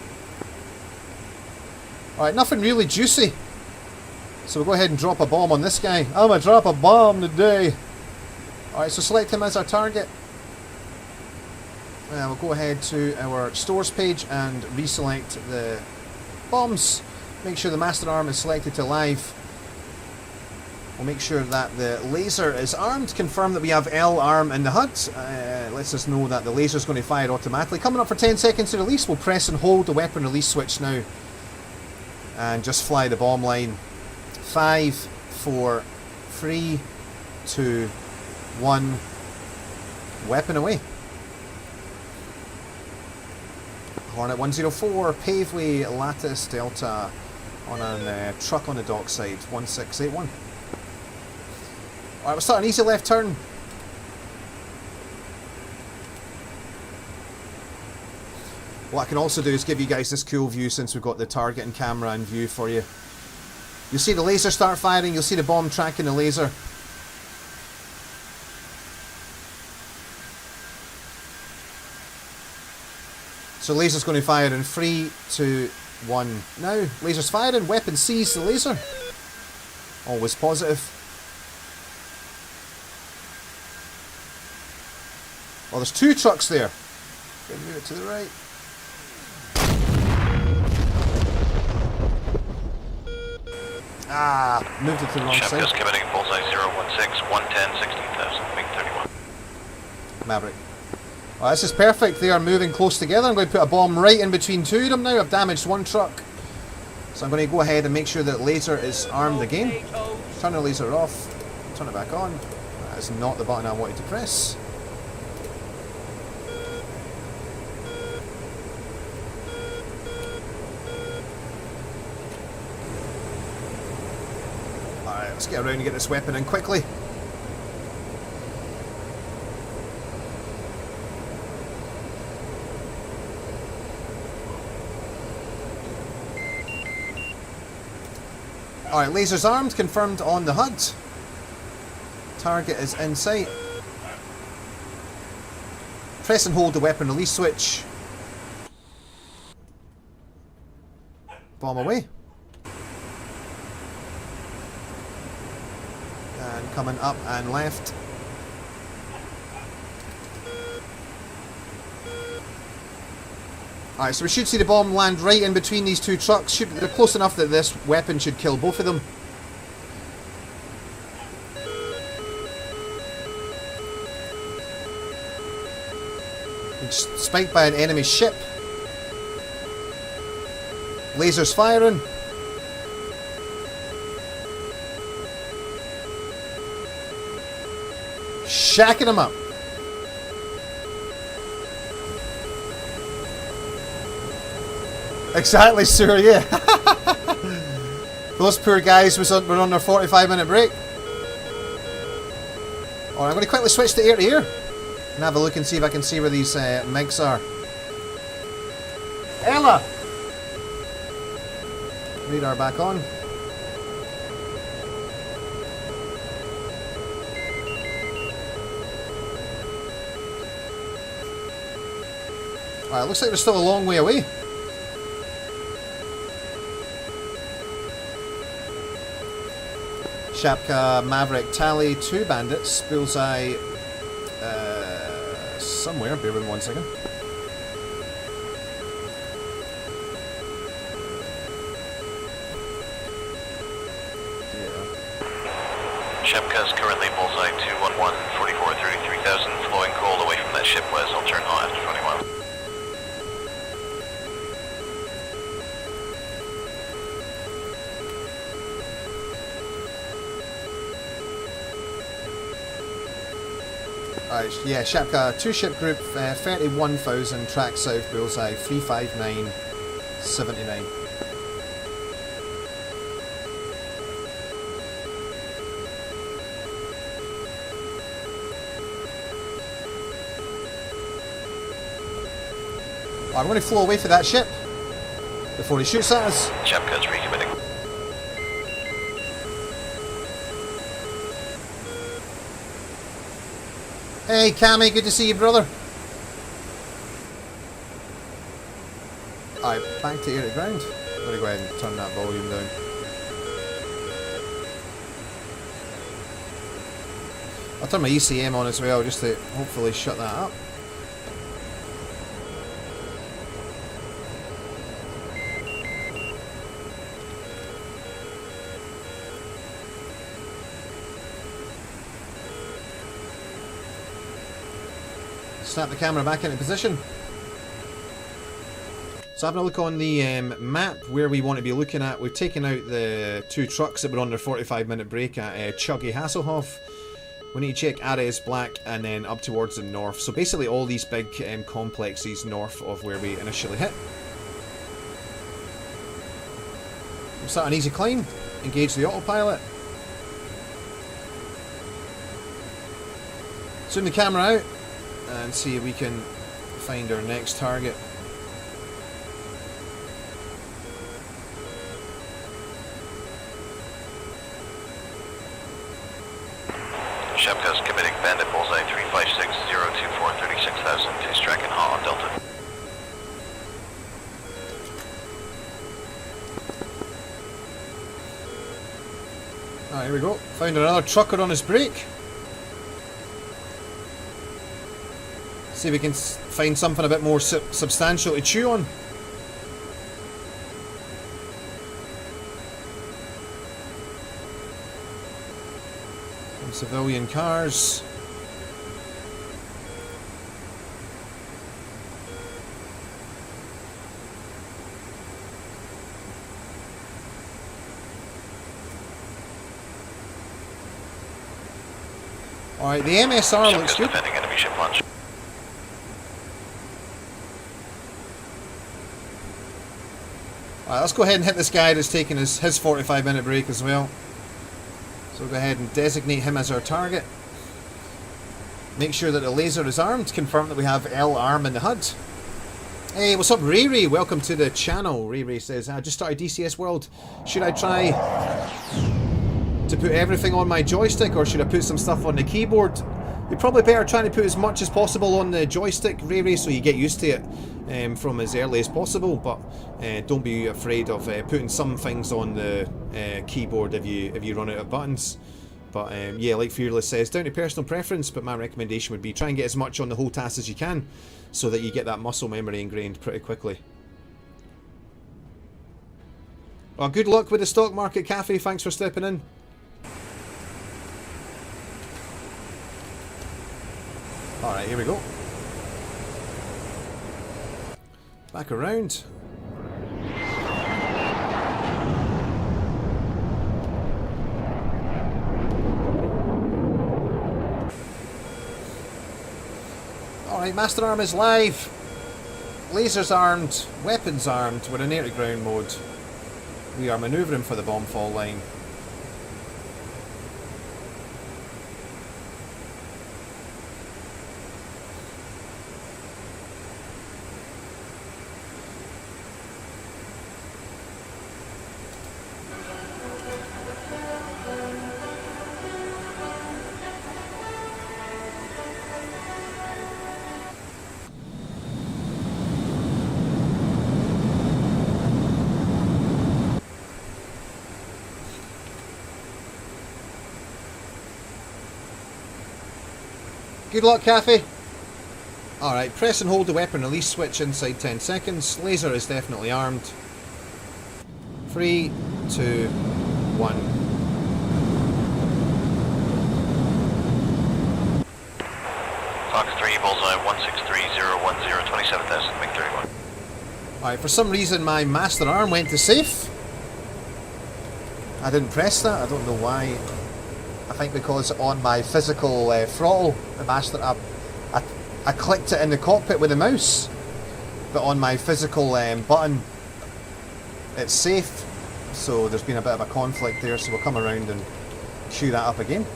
Alright, nothing really juicy. So we'll go ahead and drop a bomb on this guy. I'm going to drop a bomb today. Alright, so select him as our target. We'll go ahead to our stores page and reselect the bombs. Make sure the master arm is selected to live. We'll make sure that the laser is armed. Confirm that we have L arm in the HUD. Lets us know that the laser is going to fire automatically. Coming up for 10 seconds to release. We'll press and hold the weapon release switch now. And just fly the bomb line. 5, 4, 3, 2, 1. Weapon away. Hornet 104, paveway, Lattice Delta on a truck on the dockside, 1681. Alright, we'll start an easy left turn. What I can also do is give you guys this cool view since we've got the target and camera in view for you. You'll see the laser start firing, you'll see the bomb tracking the laser. So laser's going to fire in 3, 2, 1. Now, laser's firing, weapon sees the laser. Always positive. Oh, there's 2 trucks there. Gonna move it to the right. Ah, moved it to the wrong side. Just committing bullseye 016, 110, 16,000, MiG-31. Maverick. Oh, this is perfect. They are moving close together. I'm going to put a bomb right in between 2 of them now. I've damaged 1 truck. So I'm going to go ahead and make sure that laser is armed again. Turn the laser off. Turn it back on. That is not the button I wanted to press. Alright, let's get around and get this weapon in quickly. Alright, laser's armed, confirmed on the HUD. Target is in sight. Press and hold the weapon release switch. Bomb away. And coming up and left. Alright, so we should see the bomb land right in between these two trucks. They're close enough that this weapon should kill both of them. It's spiked by an enemy ship. Lasers firing. Shacking them up. Exactly, sir, yeah. Those poor guys were on their 45-minute break. Alright, I'm going to quickly switch to ear and have a look and see if I can see where these MiGs are. Ella! Radar back on. Alright, looks like they're still a long way away. Shapka, Maverick, Tally, 2 bandits, bullseye somewhere, bear with me 1 second. Shapka's currently bullseye 211, 44, 33,000, flowing cold away from that ship west, I'll turn hot after 20 miles. Alright, yeah, Shapka, 2 ship group, 31,000, track south, bullseye, 35979. I'm going to flow away for that ship before he shoots at us. Shapka's recommitting. Hey Cammy, good to see you, brother. Alright, back to air to ground. I'm going to go ahead and turn that volume down. I'll turn my ECM on as well, just to hopefully shut that up. Snap the camera back into position. So having a look on the map where we want to be looking at, we've taken out the 2 trucks that were on their 45-minute break at Chuggy Hasselhoff. We need to check Ares Black and then up towards the north. So basically all these big complexes north of where we initially hit. We'll start an easy climb, engage the autopilot. Zoom the camera out and see if we can find our next target. Shapka's committing bandit bullseye 356-024, 36,000, he's tracking hot on Delta. Alright, here we go. Found another trucker on his break. See if we can find something a bit more substantial to chew on. Some civilian cars. Alright, the MSR looks good. Defending enemy ship launch. Alright, let's go ahead and hit this guy that's taking his 45-minute break as well. So we'll go ahead and designate him as our target. Make sure that the laser is armed. Confirm that we have L arm in the HUD. Hey, what's up, Ray Ray? Welcome to the channel. Ray Ray says, I just started DCS World. Should I try to put everything on my joystick or should I put some stuff on the keyboard? You're probably better trying to put as much as possible on the joystick, Ray Ray, so you get used to it from as early as possible. But don't be afraid of putting some things on the keyboard if you run out of buttons. But yeah, like Fearless says, down to personal preference, but my recommendation would be try and get as much on the whole task as you can, so that you get that muscle memory ingrained pretty quickly. Well, good luck with the stock market, Cafe. Thanks for stepping in. Alright, here we go. Back around. Alright, Master Arm is live. Lasers armed, weapons armed. We're in air to ground mode. We are manoeuvring for the bomb fall line. Good luck, Cafe. Alright, press and hold the weapon release switch inside 10 seconds. Laser is definitely armed. 3, 2, 1. Fox 3, bullseye 163010, 27,000, MiG 31. Alright, for some reason my Master Arm went to safe. I didn't press that, I don't know why. I think because on my physical throttle, the Master Arm, I clicked it in the cockpit with the mouse, but on my physical button, it's safe. So there's been a bit of a conflict there, so we'll come around and queue that up again.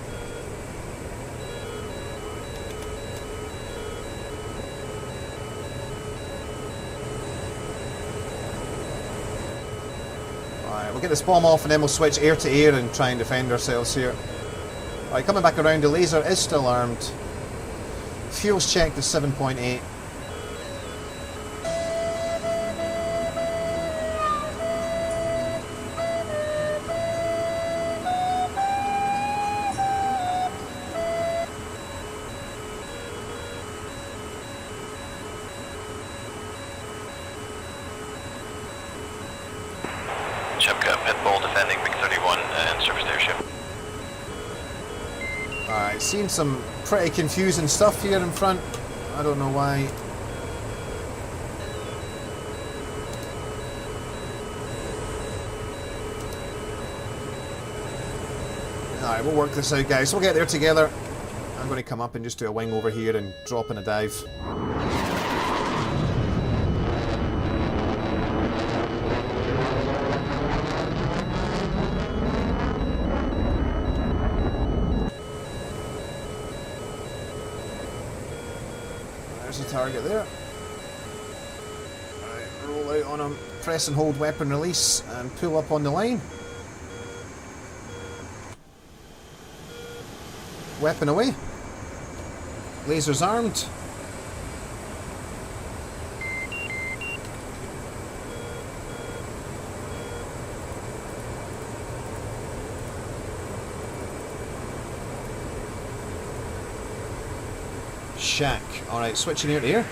Alright, we'll get this bomb off and then we'll switch air to air and try and defend ourselves here. Alright, coming back around, the laser is still armed. Fuel's checked at 7.8. Chepka, Pitbull defending MiG 31 and surface airship. Alright, seeing some pretty confusing stuff here in front. I don't know why. Alright, we'll work this out, guys. We'll get there together. I'm going to come up and just do a wing over here and drop in a dive. There's the target there. Alright, roll out on him, press and hold weapon release, and pull up on the line. Weapon away. Lasers armed. Shack. Alright, switching ear to ear.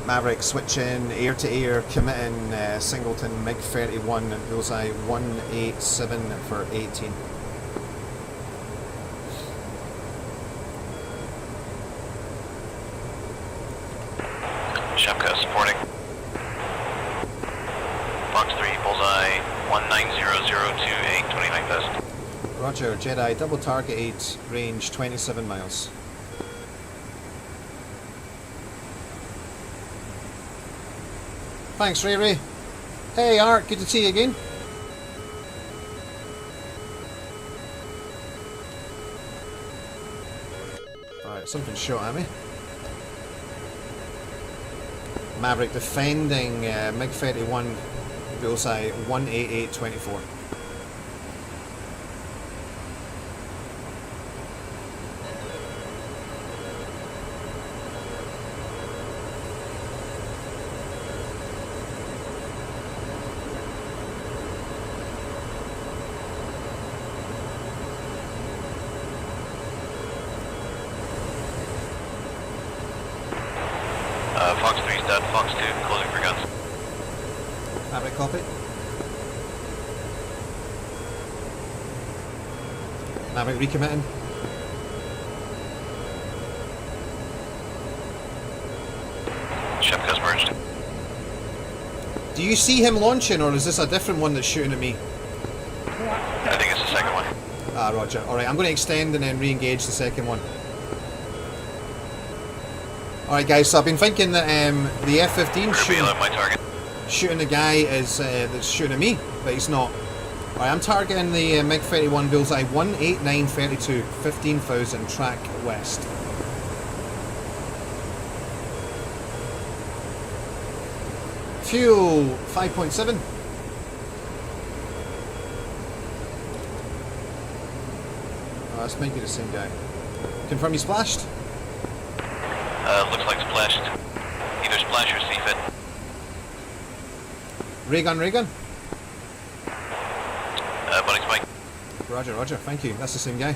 Maverick switching ear to ear, committing Singleton MiG 31 and bullseye 187 for 18. Shepka supporting. Fox 3, bullseye 190028, 29,000. Roger, Jedi double targeted, range 27 miles. Thanks, Ray Ray. Hey, Art, good to see you again. Alright, something shot at me. Maverick defending MiG 31, bullseye 18824. out, Fox 2, closing for guns. Maverick, copy. Maverick recommitting. Shepka's merged. Do you see him launching, or is this a different one that's shooting at me? I think it's the second one. Ah, roger. Alright, I'm going to extend and then re-engage the second one. Alright guys, so I've been thinking that the F-15 Reveal at my target. shooting the guy is that's shooting at me, but he's not. Alright, I'm targeting the MiG-31 bullseye 18932, 15,000 track west. Fuel 5.7. Oh, this might be the same guy. Confirm you splashed? Looks like splashed. Either splash or CFIT. Ray gun, ray gun. Bunny's Mike. Roger, roger. Thank you. That's the same guy.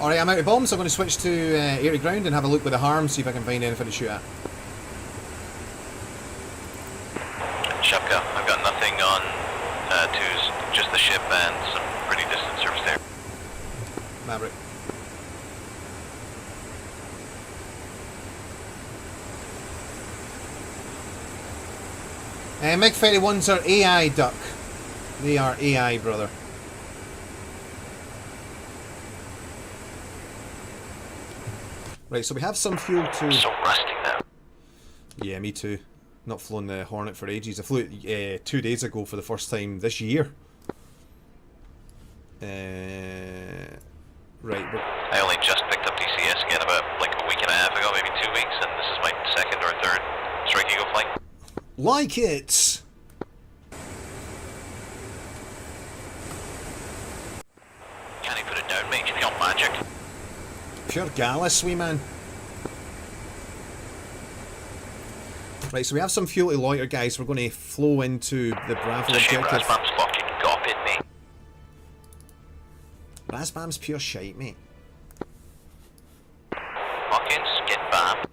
Alright, I'm out of bombs, so I'm going to switch to air to ground and have a look with the harm, see if I can find anything to shoot at. Shepka, I've got nothing on 2s, just the ship and some pretty distant surface there. Maverick. MiG-31s are AI, Duck. They are AI, brother. Right, so we have some fuel to... So rusty now. Yeah, me too. Not flown the Hornet for ages. I flew it 2 days ago for the first time this year. Right. I only just picked up DCS again about like a week and a half ago, maybe 2 weeks, and this is my second or third Strike Eagle flight. Like it! Can he put it down, mate? You've got magic. Pure Gallus, wee man. Right, so we have some fuel to loiter, guys. We're going to flow into the Bravo objective. Razbam's fucking got it, mate. Razbam's pure shite, mate. Fucking skid bam.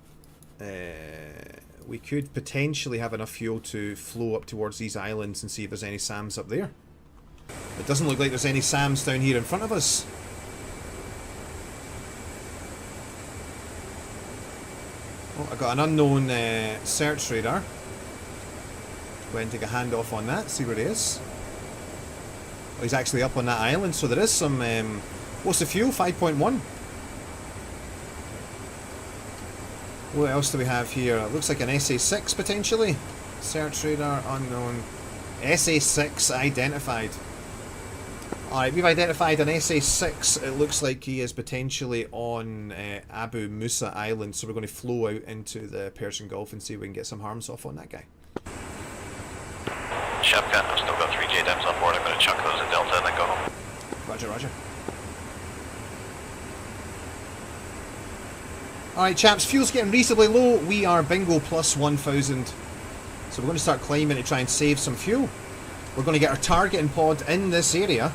We could potentially have enough fuel to flow up towards these islands and see if there's any SAMs up there. It doesn't look like there's any SAMs down here in front of us. Oh, I got an unknown search radar. Go ahead and take a handoff on that, see where he is. Oh, he's actually up on that island, so there is some... what's the fuel? 5.1? What else do we have here? It looks like an SA-6 potentially. Search radar unknown. SA-6 identified. Alright, we've identified an SA-6. It looks like he is potentially on Abu Musa Island, so we're going to flow out into the Persian Gulf and see if we can get some harms off on that guy. Shepka, I've still got 3 JDAMs on board. I'm going to chuck those at Delta and then go home. Roger, roger. Alright chaps, fuel's getting reasonably low. We are bingo plus 1,000. So we're going to start climbing to try and save some fuel. We're going to get our targeting pod in this area.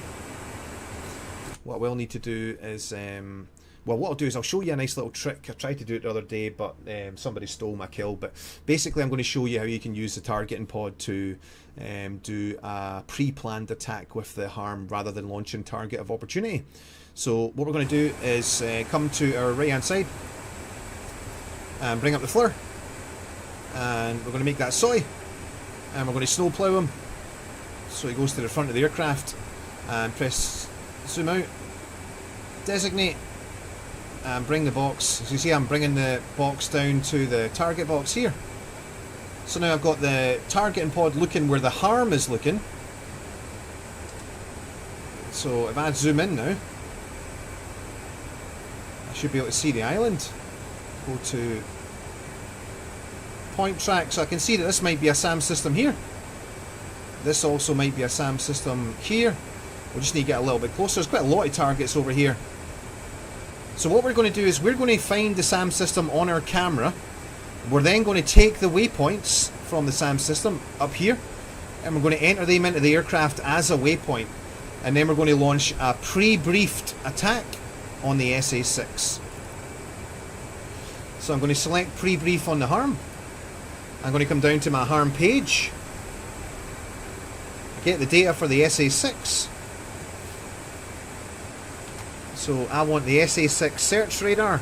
What we'll need to do is... well, what I'll do is I'll show you a nice little trick. I tried to do it the other day, but somebody stole my kill. But basically I'm going to show you how you can use the targeting pod to do a pre-planned attack with the harm rather than launching target of opportunity. So what we're going to do is come to our right hand side and bring up the flare, and we're going to make that soy, and we're going to snowplow him so he goes to the front of the aircraft, and press zoom out, designate, and bring the box. As you see, I'm bringing the box down to the target box here. So now I've got the targeting pod looking where the harm is looking. So if I zoom in now, I should be able to see the island. Go to point track, so I can see that this might be a SAM system here. This also might be a SAM system here. We just need to get a little bit closer. There's quite a lot of targets over here. So what we're going to do is we're going to find the SAM system on our camera. We're then going to take the waypoints from the SAM system up here, and we're going to enter them into the aircraft as a waypoint. And then we're going to launch a pre-briefed attack on the SA6. So I'm going to select pre-brief on the harm. I'm going to come down to my harm page, get the data for the SA6. So I want the SA6 search radar.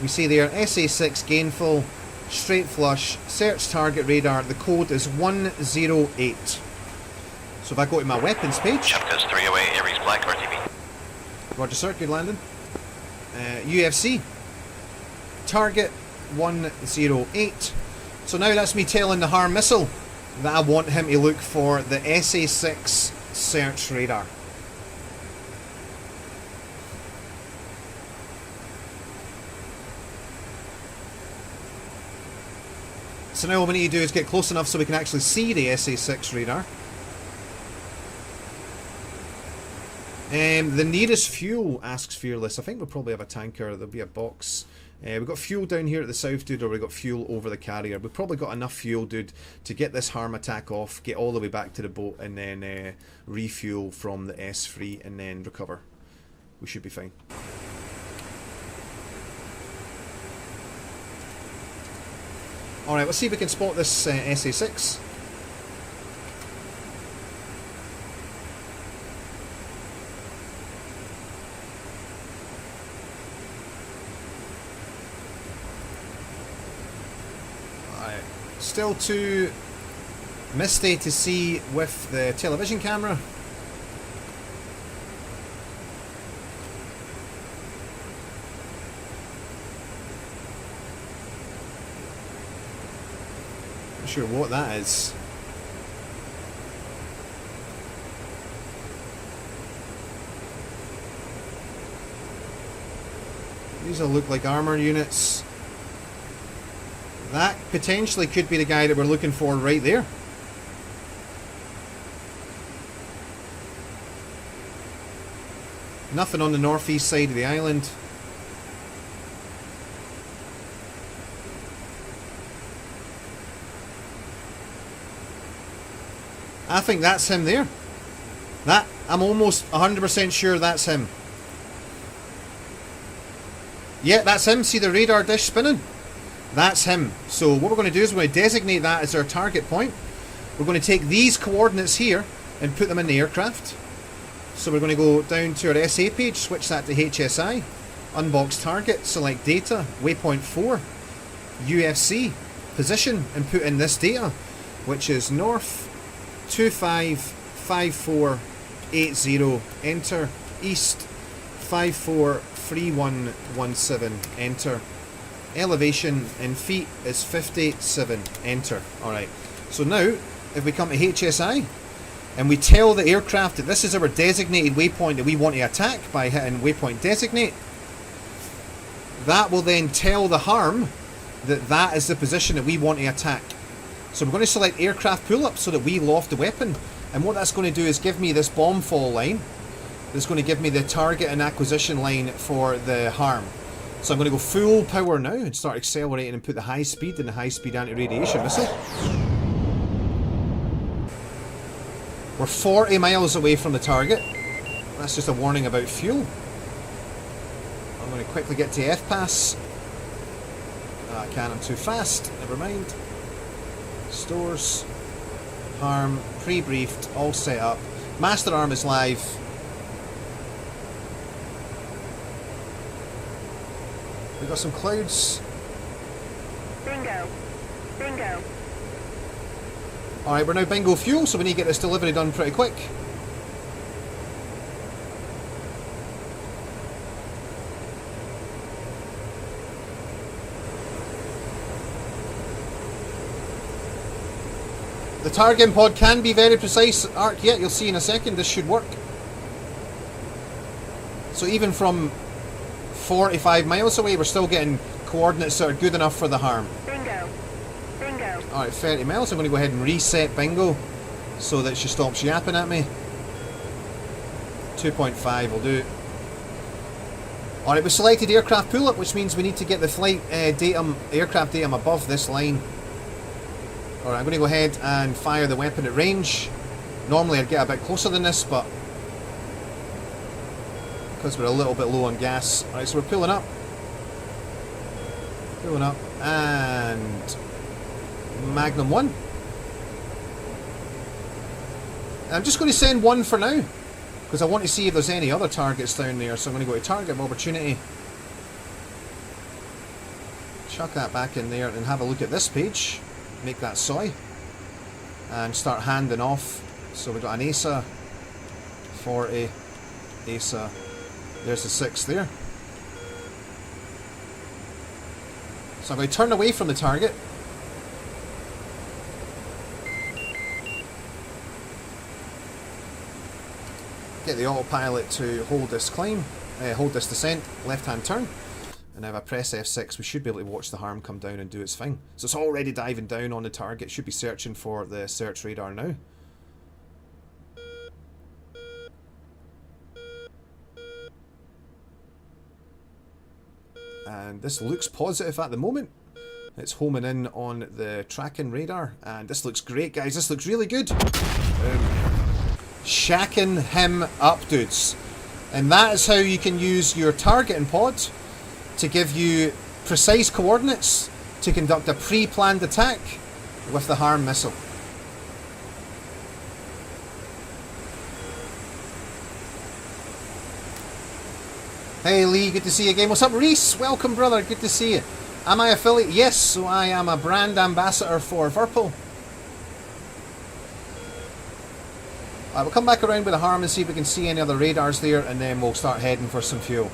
We see there SA6 gainful, straight flush, search target radar. The code is 108. So if I go to my weapons page. Chapkas 308, Aries Black, RTB. Roger sir, good landing. UFC. Target 108. So now that's me telling the harm missile that I want him to look for the SA6 search radar. So now all we need to do is get close enough so we can actually see the SA6 radar. The nearest fuel, asks Fearless. I think we'll probably have a tanker. There'll be a box. We've got fuel down here at the south, dude, or we've got fuel over the carrier. We've probably got enough fuel, dude, to get this harm attack off, get all the way back to the boat, and then refuel from the S3 and then recover. We should be fine. Alright, let's see if we can spot this SA6. Alright, still too misty to see with the television camera. Sure what that is. These all look like armor units. That potentially could be the guy that we're looking for right there. Nothing on the northeast side of the island. I think that's him there. I'm almost 100% sure that's him. Yeah, that's him. See the radar dish spinning? That's him. So what we're going to do is we're going to designate that as our target point. We're going to take these coordinates here and put them in the aircraft. So we're going to go down to our SA page, switch that to HSI, unbox target, select data, waypoint 4, UFC, position, and put in this data, which is north 255480, enter, east 543117, enter, elevation in feet is 57, enter. Alright, so now if we come to HSI and we tell the aircraft that this is our designated waypoint that we want to attack by hitting waypoint designate, that will then tell the harm that that is the position that we want to attack. So we're going to select aircraft pull-up so that we loft the weapon. And what that's going to do is give me this bomb fall line. That's going to give me the target and acquisition line for the harm. So I'm going to go full power now and start accelerating and put the high speed in the high speed anti-radiation missile. We're 40 miles away from the target. That's just a warning about fuel. I'm going to quickly get to F-Pass. I can't, I'm too fast. Never mind. Stores, harm, pre-briefed, all set up. Master arm is live. We've got some clouds. Bingo. Bingo. Alright, we're now bingo fuel, so we need to get this delivery done pretty quick. The targeting pod can be very precise, Arc, yeah, you'll see in a second, this should work. So even from 45 miles away, we're still getting coordinates that are good enough for the harm. Bingo. Bingo. Alright, 30 miles, I'm going to go ahead and reset bingo so that she stops yapping at me. 2.5 will do. Alright, we selected aircraft pull-up, which means we need to get the flight datum, aircraft datum above this line. Alright, I'm going to go ahead and fire the weapon at range. Normally I'd get a bit closer than this, but because we're a little bit low on gas. Alright, so we're pulling up. Pulling up. And Magnum 1. I'm just going to send one for now, because I want to see if there's any other targets down there. So I'm going to go to target of opportunity. Chuck that back in there and have a look at this page. Make that soy. And start handing off. So we've got an ASA, 40, ASA. There's the 6 there. So I'm going to turn away from the target. Get the autopilot to hold this climb, hold this descent, left-hand turn. And now if I press F6, we should be able to watch the harm come down and do its thing. So it's already diving down on the target. Should be searching for the search radar now. And this looks positive at the moment. It's homing in on the tracking radar. And this looks great, guys. This looks really good. Shacking him up, dudes. And that is how you can use your targeting pod to give you precise coordinates to conduct a pre-planned attack with the harm missile. Hey Lee, good to see you again. What's up, Reese? Welcome, brother. Good to see you. Am I affiliate? Yes, so I am a brand ambassador for VIRPIL. We'll come back around with the harm and see if we can see any other radars there, and then we'll start heading for some fuel.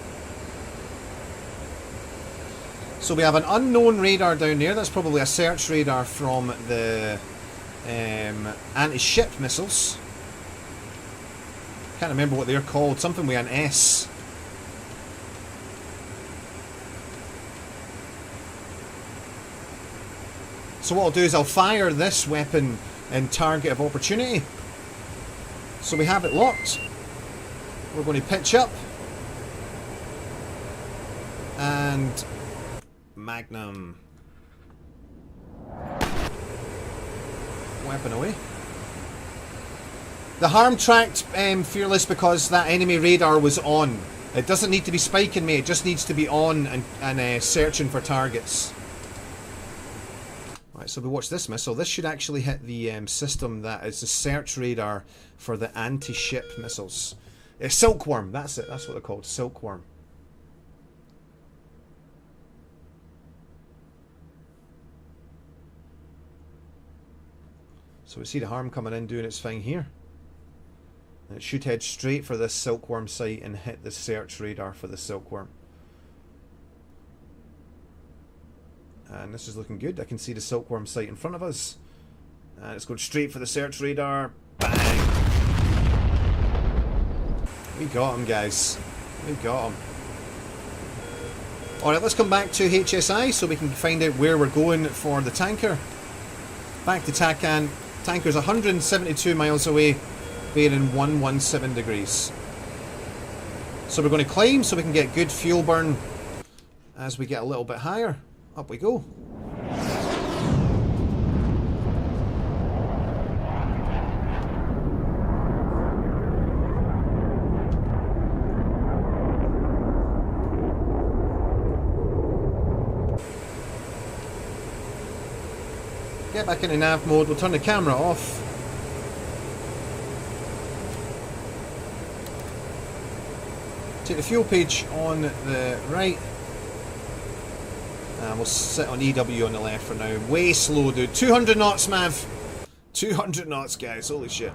So we have an unknown radar down there. That's probably a search radar from the anti-ship missiles. Can't remember what they're called. Something with an S. So what I'll do is I'll fire this weapon in target of opportunity. So we have it locked. We're going to pitch up. And Magnum. Weapon away. The harm tracked Fearless because that enemy radar was on. It doesn't need to be spiking me, it just needs to be on and searching for targets. Right, so we watch this missile. This should actually hit the system that is the search radar for the anti-ship missiles. Silkworm, that's it, that's what they're called, Silkworm. So we see the harm coming in doing its thing here. And it should head straight for this Silkworm site and hit the search radar for the Silkworm. And this is looking good. I can see the Silkworm site in front of us. And it's going straight for the search radar. Bang! We got him, guys. We got him. Alright, let's come back to HSI so we can find out where we're going for the tanker. Back to TACAN. Tanker's 172 miles away, bearing 117 degrees. So we're going to climb so we can get good fuel burn as we get a little bit higher. Up we go. Get back into nav mode, we'll turn the camera off. Take the fuel page on the right. And we'll sit on EW on the left for now. Way slow, dude. 200 knots, Mav. 200 knots, guys. Holy shit.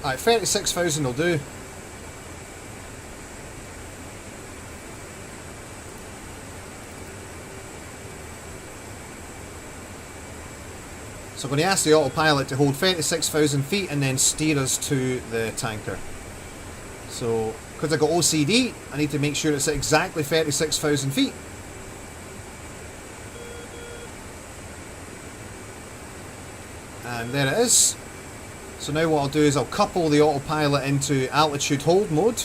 Alright, 36,000 will do. So I'm going to ask the autopilot to hold 36,000 feet and then steer us to the tanker. So because I got OCD, I need to make sure it's at exactly 36,000 feet. And there it is. So now what I'll do is I'll couple the autopilot into altitude hold mode,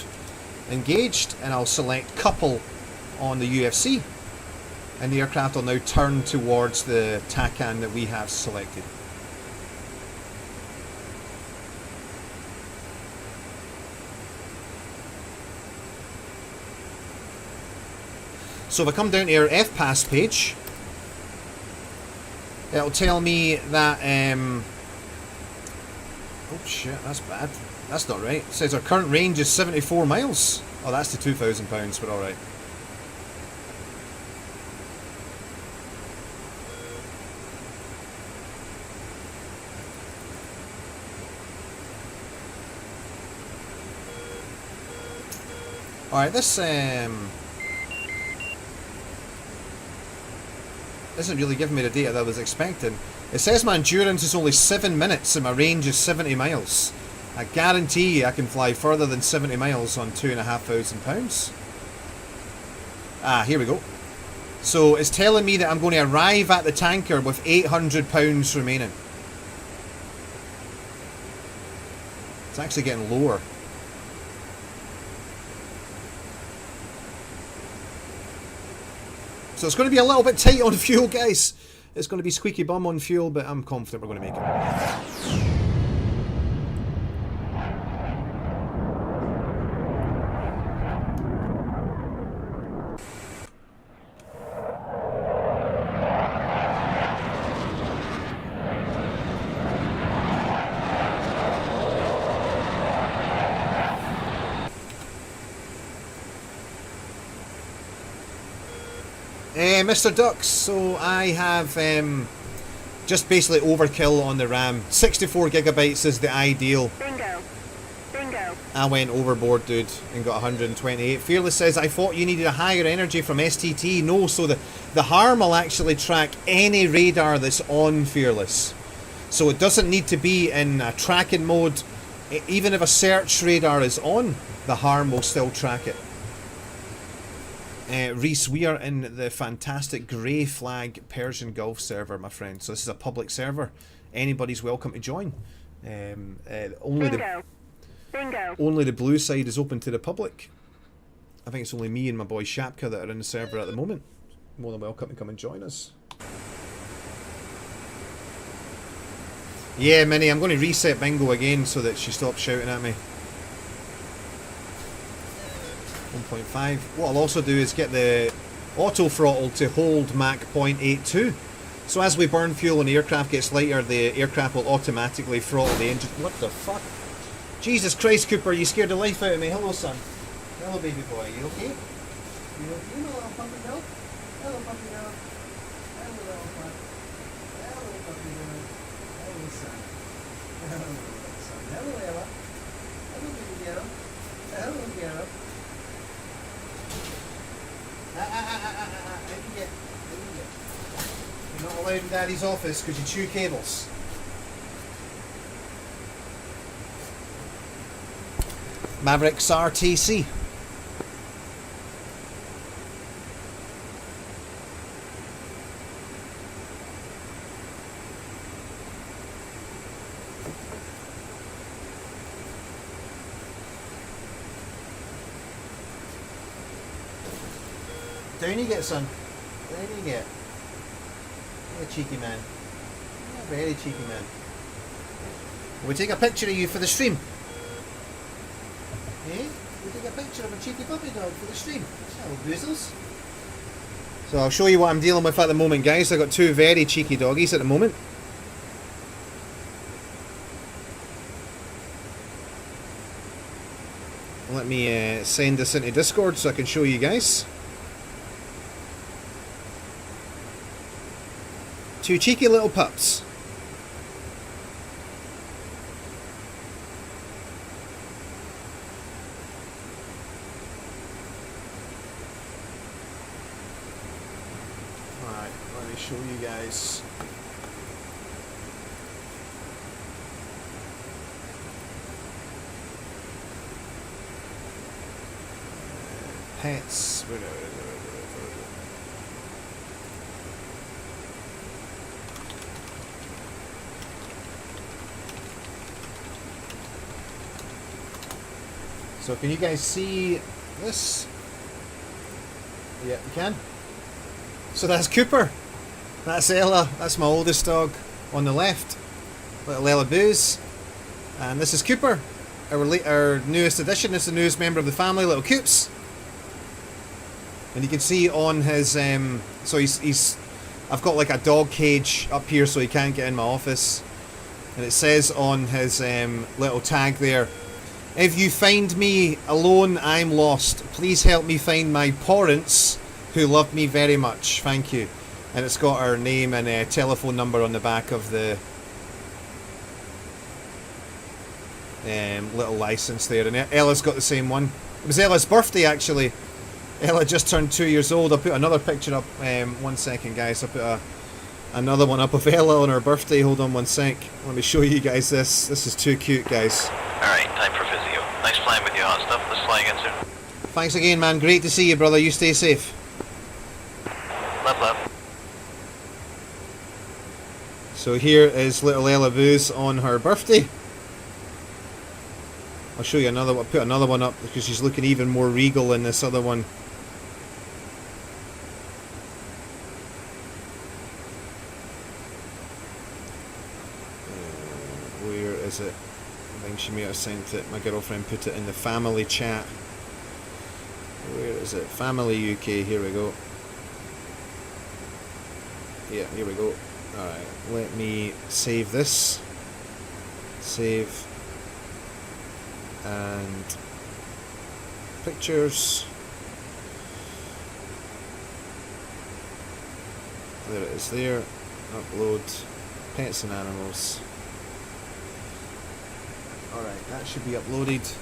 engaged, and I'll select couple on the UFC. And the aircraft will now turn towards the TACAN that we have selected. So if I come down to our FPAS page, it'll tell me that, oh shit, that's bad. That's not right. It says our current range is 74 miles. Oh, that's the £2,000, but alright. Alright, this isn't really giving me the data that I was expecting. It says my endurance is only 7 minutes and my range is 70 miles. I guarantee you I can fly further than 70 miles on £2,500. Ah, here we go. So it's telling me that I'm going to arrive at the tanker with £800 remaining. It's actually getting lower. So it's going to be a little bit tight on fuel, guys. It's going to be squeaky bum on fuel, but I'm confident we're going to make it. Mr. Ducks, so I have just basically overkill on the RAM. 64 gigabytes is the ideal. Bingo. Bingo. I went overboard, dude, and got 128. Fearless says, I thought you needed a higher energy from STT. No, so the harm will actually track any radar that's on Fearless. So it doesn't need to be in a tracking mode. Even if a search radar is on, the harm will still track it. Reese, we are in the fantastic grey flag Persian Gulf server, my friend. So this is a public server. Anybody's welcome to join. Only the blue side is open to the public. I think it's only me and my boy Shapka that are in the server at the moment. More than welcome to come and join us. Yeah, Minnie, I'm going to reset Bingo again so that she stops shouting at me. 1.5. What I'll also do is get the auto throttle to hold Mach 0.82. So as we burn fuel and the aircraft gets lighter, the aircraft will automatically throttle the engine. What the fuck? Jesus Christ, Cooper, you scared the life out of me. Hello, son. Hello, baby boy. You okay? You okay, my little puppy girl? Hello, puppy girl. Hello, little puppy. Hello, puppy girl. Hello, son. Hello, son. Hello, Ella. Hello, baby girl. Hello, girl. You're not allowed in Daddy's office because you chew cables. Mavericks RTC. Down you get, son. Down you get. You're a cheeky man. You're a very cheeky man. Will we take a picture of you for the stream? Eh? We'll take a picture of a cheeky puppy dog for the stream. Hello, boozles. So I'll show you what I'm dealing with at the moment, guys. I've got two very cheeky doggies at the moment. Let me send this into Discord so I can show you guys. Two cheeky little pups. Alright, let me show you guys. pets. Where is it? So can you guys see this? Yeah, you can. So that's Cooper. That's Ella. That's my oldest dog on the left. Little Ella Booze. And this is Cooper. Our newest addition. This is the newest member of the family, little Coops. And you can see on his so he's I've got like a dog cage up here so he can't get in my office. And it says on his little tag there, if you find me alone, I'm lost. Please help me find my parents who love me very much. Thank you. And it's got our name and telephone number on the back of the little license there. And Ella's got the same one. It was Ella's birthday actually. Ella just turned 2 years old. I'll put another picture up. 1 second, guys. I'll put another one up of Ella on her birthday. Hold on 1 sec. Let me show you guys this. This is too cute, guys. Alright, time for physio. Nice flying with you, hot stuff. Let's fly again soon. Thanks again, man. Great to see you, brother. You stay safe. Love, love. So here is little Ella Booze on her birthday. I'll show you another one. I'll put another one up because she's looking even more regal in this other one. Where is it? I think she may have sent it. My girlfriend put it in the family chat. Where is it? Family UK. Here we go. Yeah, here we go. Alright, let me save this. Save. And pictures. There it is there. Upload. Pets and animals. Alright, that should be uploaded.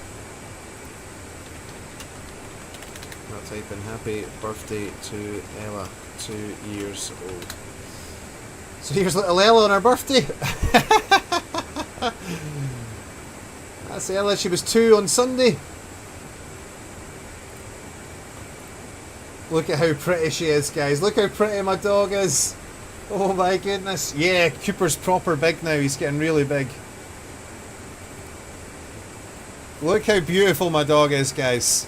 I'll type in happy birthday to Ella, 2 years old. So here's little Ella on her birthday. That's Ella, she was 2 on Sunday. Look at how pretty she is, guys. Look how pretty my dog is. Oh my goodness. Yeah, Cooper's proper big now. He's getting really big. Look how beautiful my dog is, guys.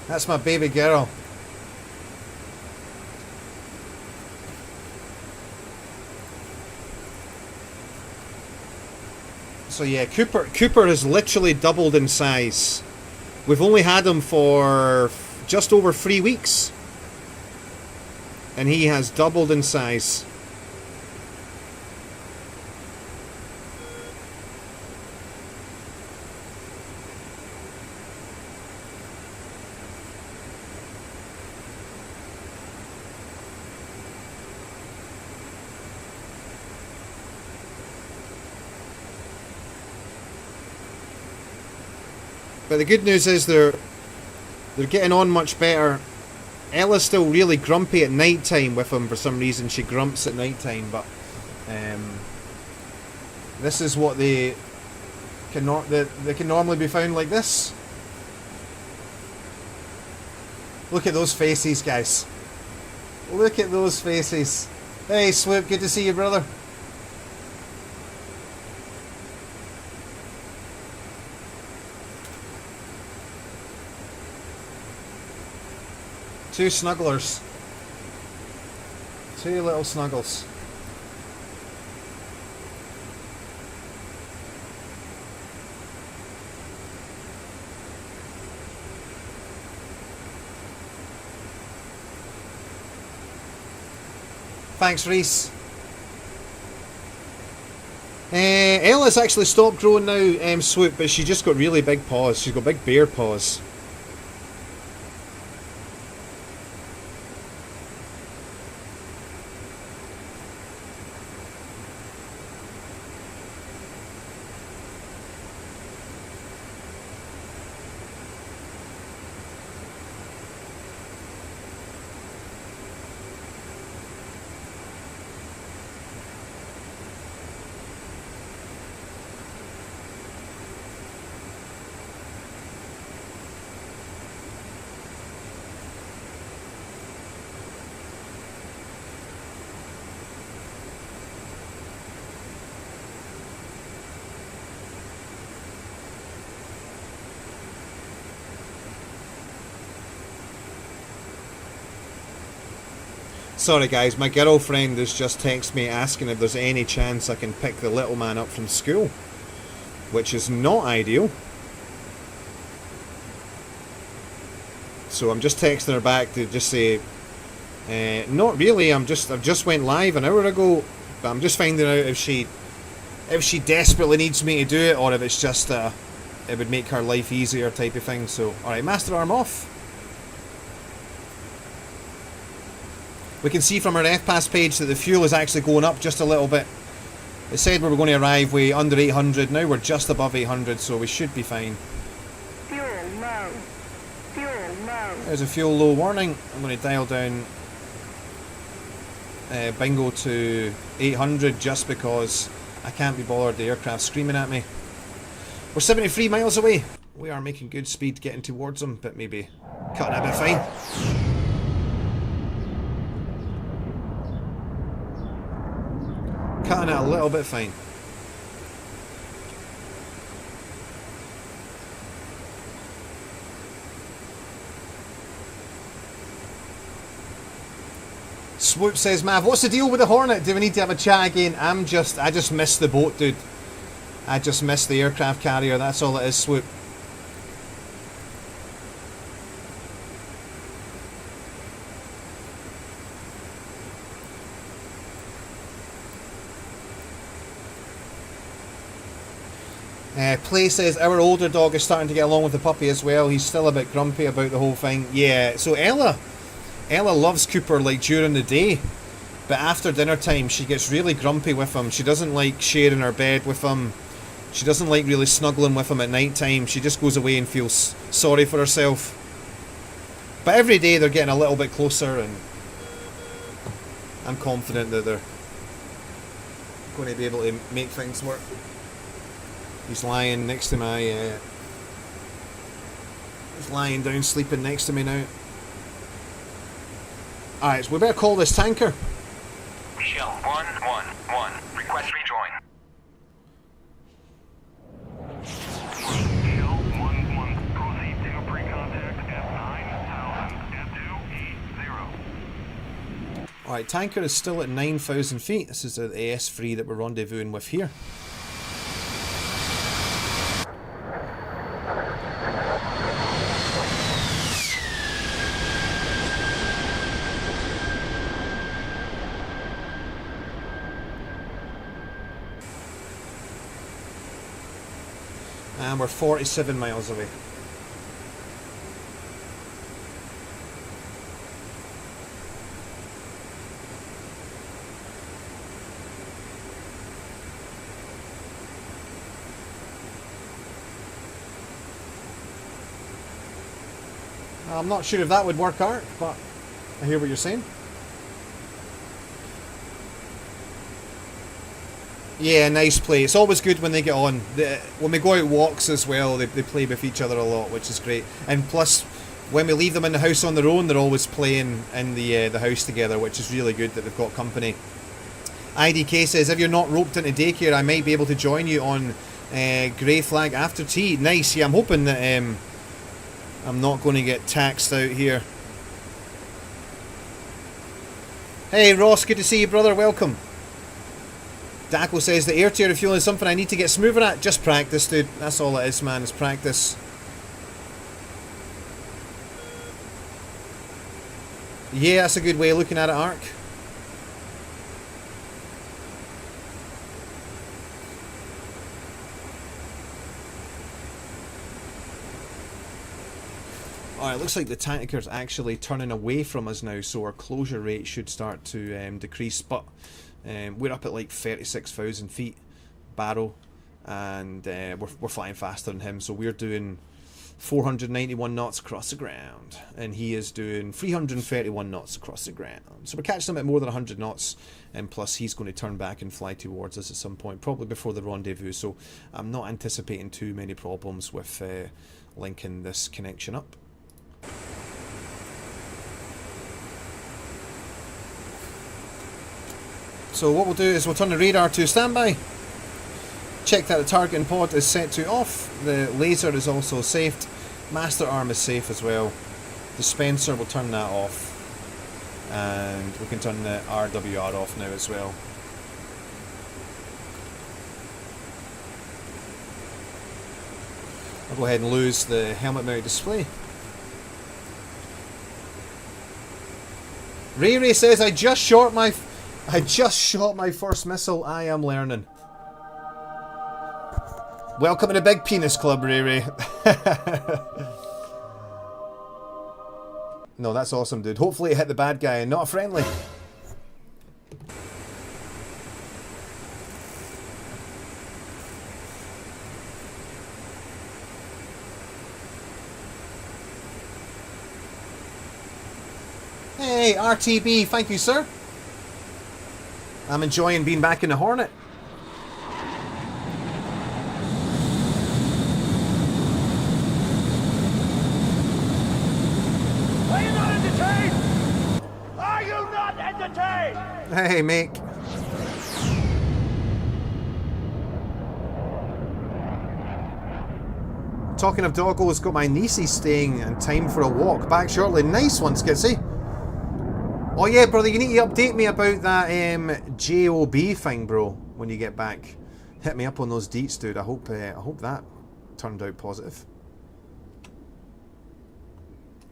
That's my baby girl. So yeah, Cooper has literally doubled in size. We've only had him for just over 3 weeks. And he has doubled in size. But the good news is they're getting on much better. Ella's still really grumpy at night time with him for some reason. She grumps at night time, but this is what they can normally be found like this. Look at those faces, guys. Look at those faces. Hey, Swoop, good to see you, brother. Two snugglers. Two little snuggles. Thanks, Reese. Ella's actually stopped growing now, Swoop, but she just got really big paws. She's got big bear paws. Sorry guys, my girlfriend has just texted me asking if there's any chance I can pick the little man up from school, which is not ideal. So I'm just texting her back to just say, not really. I've just went live an hour ago, but I'm just finding out if she desperately needs me to do it, or if it's just it would make her life easier type of thing. So, all right, master arm off. We can see from our FPass page that the fuel is actually going up just a little bit. It said we were going to arrive way under 800. Now we're just above 800, so we should be fine. Fuel low. Fuel low. There's a fuel low warning. I'm going to dial down bingo to 800 just because I can't be bothered. The aircraft screaming at me. We're 73 miles away. We are making good speed getting towards them, but maybe cutting a bit fine. Cutting it a little bit fine. Swoop says, Mav, what's the deal with the Hornet? Do we need to have a chat again? I just missed the boat, dude. I just missed the aircraft carrier. That's all it is, Swoop. Play says, our older dog is starting to get along with the puppy as well. He's still a bit grumpy about the whole thing. Yeah, so Ella loves Cooper like during the day, but after dinner time she gets really grumpy with him. She doesn't like sharing her bed with him. She doesn't like really snuggling with him at night time. She just goes away and feels sorry for herself. But every day they're getting a little bit closer, and I'm confident that they're going to be able to make things work. He's lying next to my he's lying down sleeping next to me now. Alright, so we better call this tanker. Shell 111. Request rejoin. Shell 11. Proceed to pre-contact at 9,000 at 280. Alright, tanker is still at 9,000 feet. This is the AS3 that we're rendezvousing with here. And we're 47 miles away. I'm not sure if that would work out, but I hear what you're saying. Yeah, nice play. It's always good when they get on. When we go out walks as well, they play with each other a lot, which is great. And plus, when we leave them in the house on their own, they're always playing in the house together, which is really good that they've got company. IDK says, if you're not roped into daycare, I might be able to join you on grey flag after tea. Nice. Yeah, I'm hoping that I'm not going to get taxed out here. Hey Ross, good to see you, brother. Welcome. Daco says the air tier refueling is something I need to get smoother at. Just practice, dude. That's all it is, man. It's practice. Yeah, that's a good way of looking at it, Ark. Alright, looks like the tanker's actually turning away from us now, so our closure rate should start to decrease, but we're up at like 36,000 feet barrel, and we're flying faster than him, so we're doing 491 knots across the ground, and he is doing 331 knots across the ground. So we're catching him at more than 100 knots, and plus he's going to turn back and fly towards us at some point, probably before the rendezvous, so I'm not anticipating too many problems with linking this connection up. So what we'll do is we'll turn the radar to standby, check that the targeting pod is set to off, the laser is also saved, master arm is safe as well, dispenser, we'll turn that off. And we can turn the RWR off now as well. I'll go ahead and lose the helmet mount display. Ray Ray says, I just shot my first missile. I am learning. Welcome to the Big Penis Club, Ray Ray. No, that's awesome, dude. Hopefully it hit the bad guy and not a friendly. Hey, RTB, thank you, sir. I'm enjoying being back in the Hornet. Are you not entertained? Are you not entertained? Hey, mate. Talking of doggos, got my niecey staying in time for a walk. Back shortly. Nice one, Skitsy. Oh yeah, brother, you need to update me about that JOB thing, bro, when you get back. Hit me up on those deets, dude. I hope that turned out positive.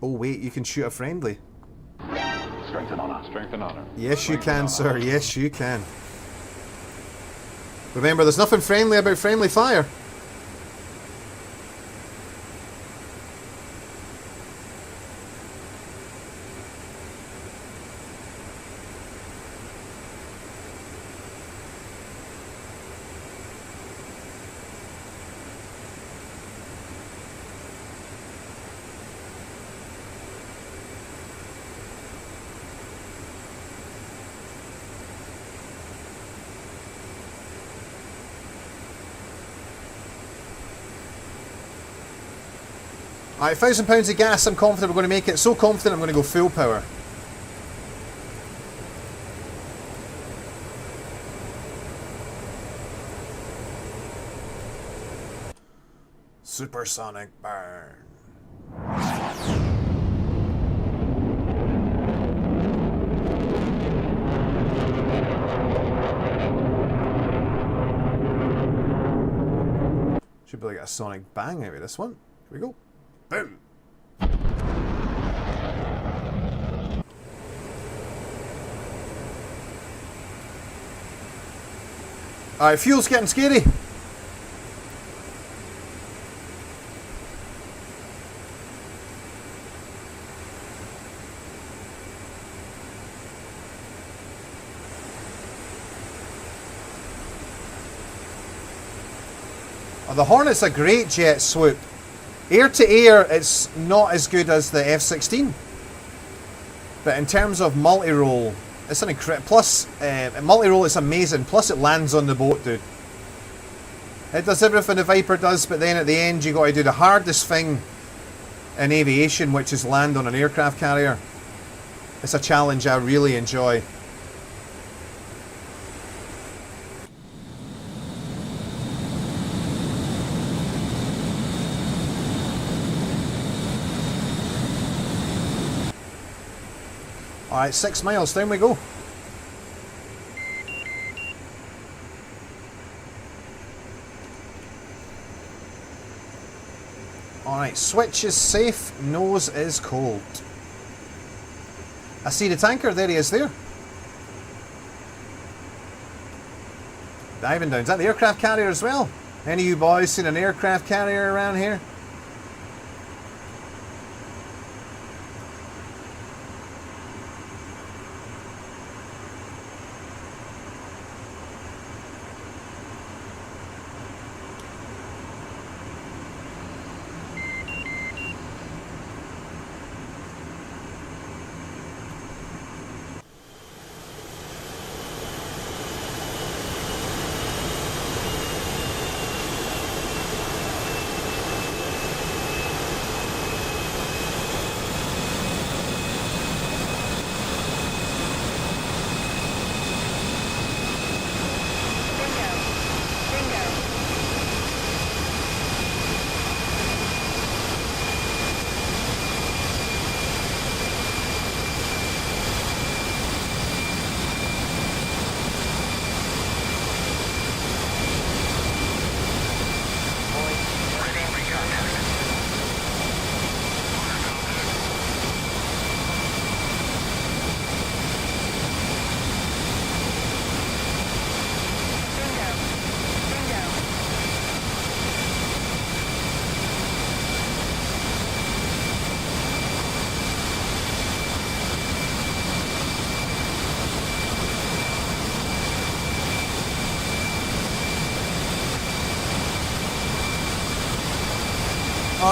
Oh wait, you can shoot a friendly. Strength and honor. Strength and honor. Yes, you can, sir. Yes, you can. Remember, there's nothing friendly about friendly fire. Alright, £1,000 of gas, I'm confident we're going to make it. So confident I'm going to go full power. Supersonic burn. Should be able to get a sonic bang out of this one. Here we go. Boom! Alright, fuel's getting scary. Oh, the Hornet's a great jet swoop. Air to air, it's not as good as the F-16, but in terms of multi-role, it's an incredible. Plus, multi-role is amazing. Plus, it lands on the boat, dude. It does everything the Viper does, but then at the end, you got to do the hardest thing in aviation, which is land on an aircraft carrier. It's a challenge I really enjoy. Alright, 6 miles, down we go. Alright, switch is safe, nose is cold. I see the tanker, there he is there. Diving down, is that the aircraft carrier as well? Any of you boys seen an aircraft carrier around here?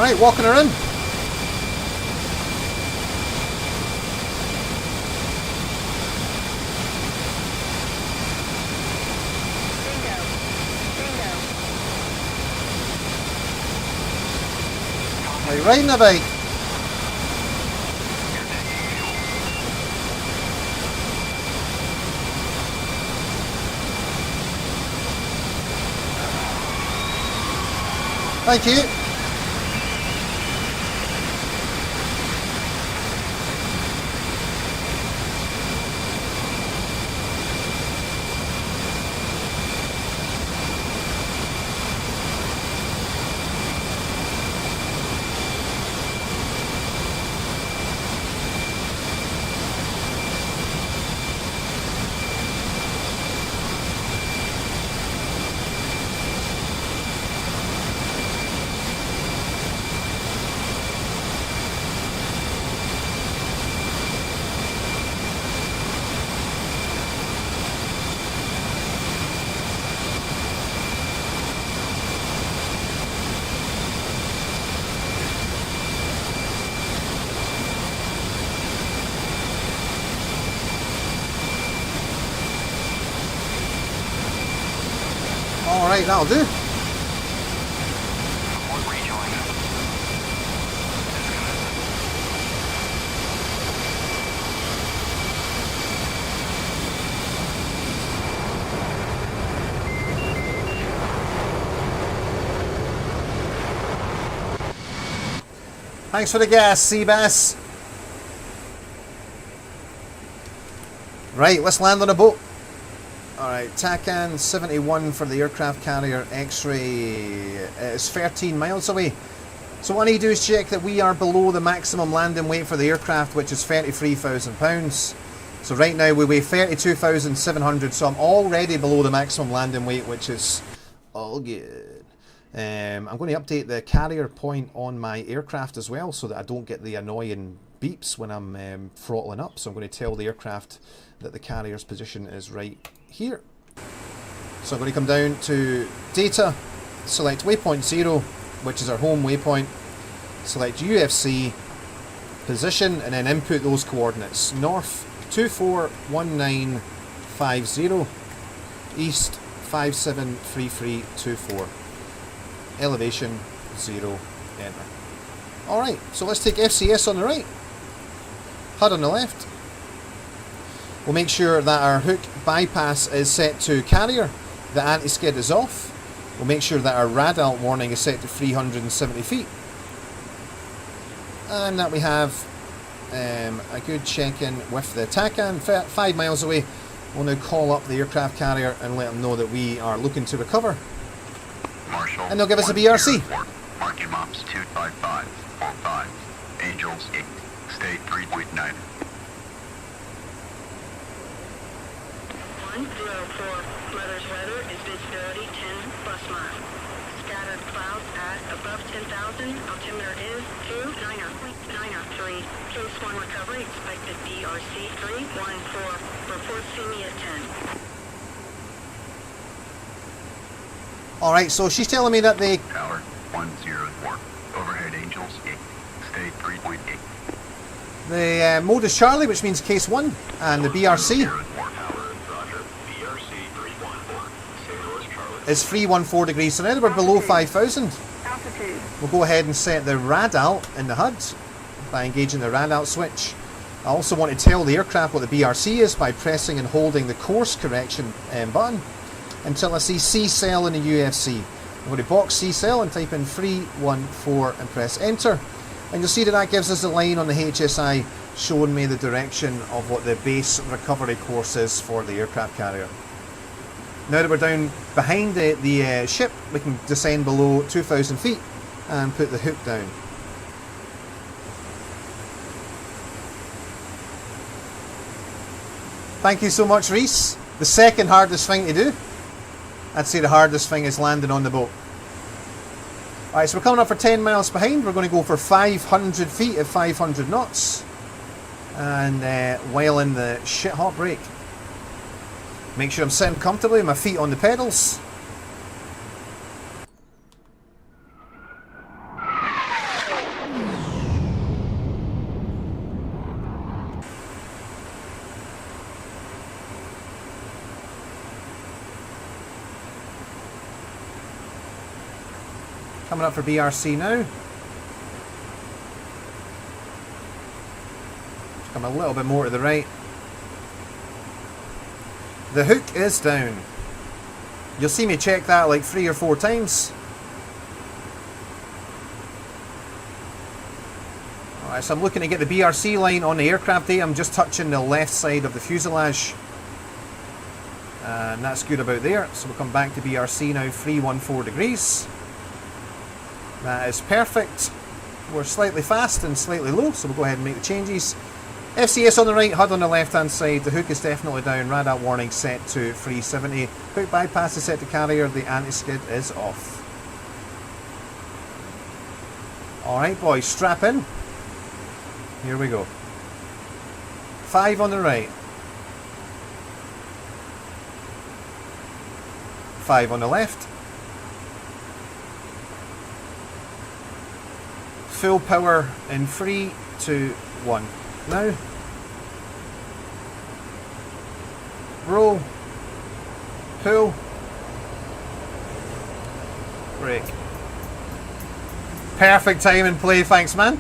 Alright, walking her in. Bingo. Bingo. Are you riding a bike? Thank you. Alright, that'll do. Thanks for the gas, Seabass. Right, let's land on a boat. Alright, TACAN 71 for the aircraft carrier X-ray is 13 miles away. So what I need to do is check that we are below the maximum landing weight for the aircraft, which is 33,000 pounds. So right now we weigh 32,700, so I'm already below the maximum landing weight, which is all good. I'm going to update the carrier point on my aircraft as well, so that I don't get the annoying beeps when I'm throttling up. So I'm going to tell the aircraft that the carrier's position is right here. So I'm going to come down to data, select waypoint 0, which is our home waypoint, select UFC, position, and then input those coordinates. North 241950, east 573324, elevation 0, enter. Alright, so let's take FCS on the right, HUD on the left. We'll make sure that our hook bypass is set to carrier, the anti-skid is off. We'll make sure that our radalt warning is set to 370 feet. And that we have a good check-in with the TACAN 5 miles away. We'll now call up the aircraft carrier and let them know that we are looking to recover. Marshall, and they'll give us a BRC. Marking maps 25545. Angels 8. State 3.9. 104. Mother's weather is visibility 10 plus mile. Scattered clouds at above 10,000. Altimeter is 290.903. Case 1 recovery expected BRC 314. Report see me at 10. Alright, so she's telling me that they... Tower 104. Overhead Angels 8. State 3.8. The mode is Charlie, which means case 1, and the BRC is 314 degrees, so now that we're below 5,000, Altitude. we'll go ahead and set the radalt in the HUD by engaging the radalt switch. I also want to tell the aircraft what the BRC is by pressing and holding the course correction button until I see C-cell in the UFC. I'm going to box C-cell and type in 314 and press enter. And you'll see that that gives us a line on the HSI showing me the direction of what the base recovery course is for the aircraft carrier. Now that we're down behind the ship, we can descend below 2,000 feet and put the hook down. Thank you so much, Reese. The second hardest thing to do. I'd say the hardest thing is landing on the boat. Alright, so we're coming up for 10 miles behind. We're going to go for 500 feet at 500 knots. And while in the shit hot brake. Make sure I'm sitting comfortably with my feet on the pedals. Coming up for BRC now. Come a little bit more to the right. The hook is down. You'll see me check that like 3 or 4 times. Alright, so I'm looking to get the BRC line on the aircraft A. I'm just touching the left side of the fuselage. And that's good about there. So we'll come back to BRC now, 314 degrees. That is perfect. We're slightly fast and slightly low, so we'll go ahead and make the changes. FCS on the right, HUD on the left hand side. The hook is definitely down. Radar warning set to 370. Quick bypass is set to carrier. The anti-skid is off. Alright boys, strap in. Here we go. 5 on the right. 5 on the left. Full power in 3, 2, 1. Now. Roll. Pull. Brake. Perfect time and play, thanks man.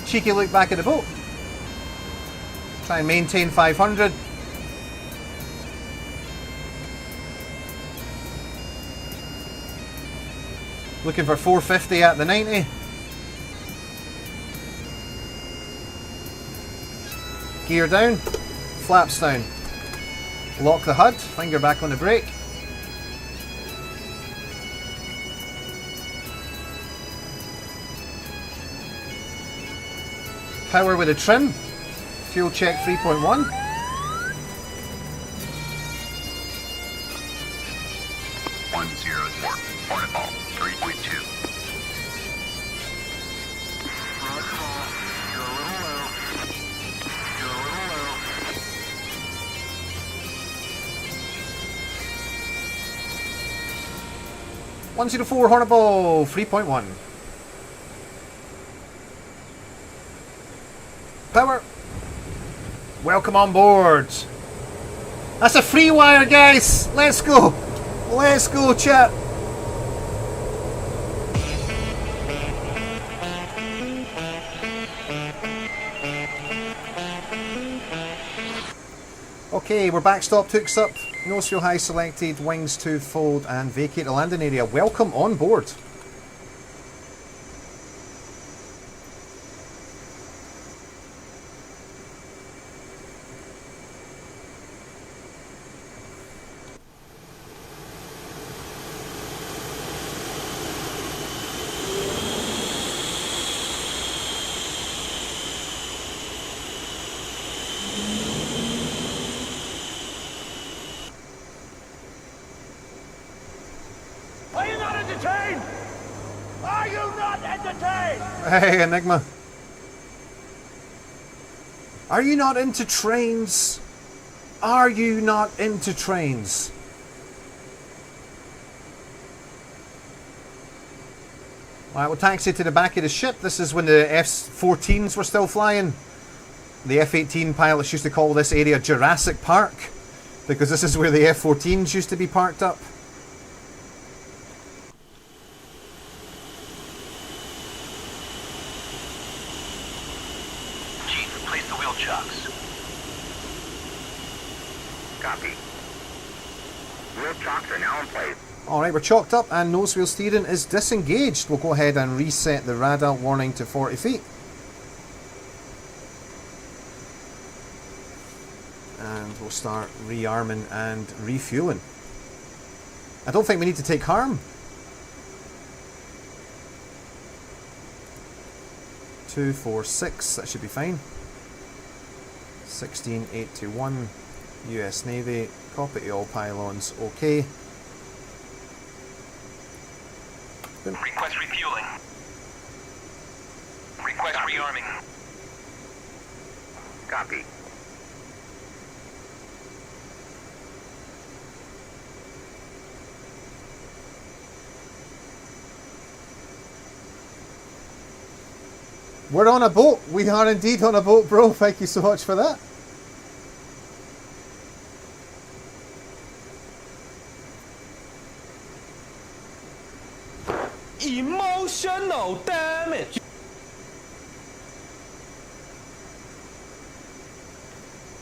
Cheeky look back at the boat. Try and maintain 500. Looking for 450 at the 90. Gear down, flaps down. Lock the HUD, finger back on the brake. Power with a trim. Fuel check 3.1. Hornet ball 3.2. You're a little low. You're a little low. 104 Hornet ball 3.1. Power. Welcome on board. That's a free wire, guys. Let's go. Let's go, chat. Okay, we're backstopped, hooks up, nose fuel high selected, wings to fold and vacate the landing area. Welcome on board. Are you not entertained? Are you not entertained? Hey, Enigma. Are you not into trains? Are you not into trains? Alright, we'll taxi to the back of the ship. This is when the F-14s were still flying. The F-18 pilots used to call this area Jurassic Park, because this is where the F-14s used to be parked up. Chief, place the wheel chocks. Copy. Wheel chocks are now in place. Alright, we're chalked up and nose wheel steering is disengaged. We'll go ahead and reset the radar warning to 40 feet. And we'll start rearming and refueling. I don't think we need to take harm. 246, that should be fine. 16821, US Navy, copy to all pylons, okay. Request refueling. Request rearming. Copy. We're on a boat. We are indeed on a boat, bro. Thank you so much for that.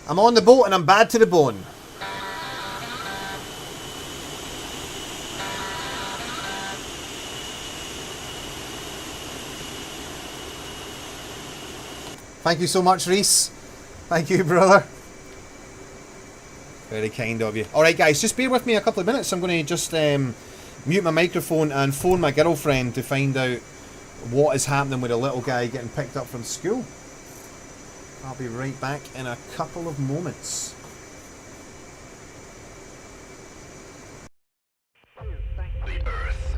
I'm on the boat and I'm bad to the bone. Thank you so much, Reese. Thank you, brother. Very kind of you. Alright guys, just bear with me a couple of minutes. I'm going to just mute my microphone and phone my girlfriend to find out what is happening with a little guy getting picked up from school. I'll be right back in a couple of moments. The Earth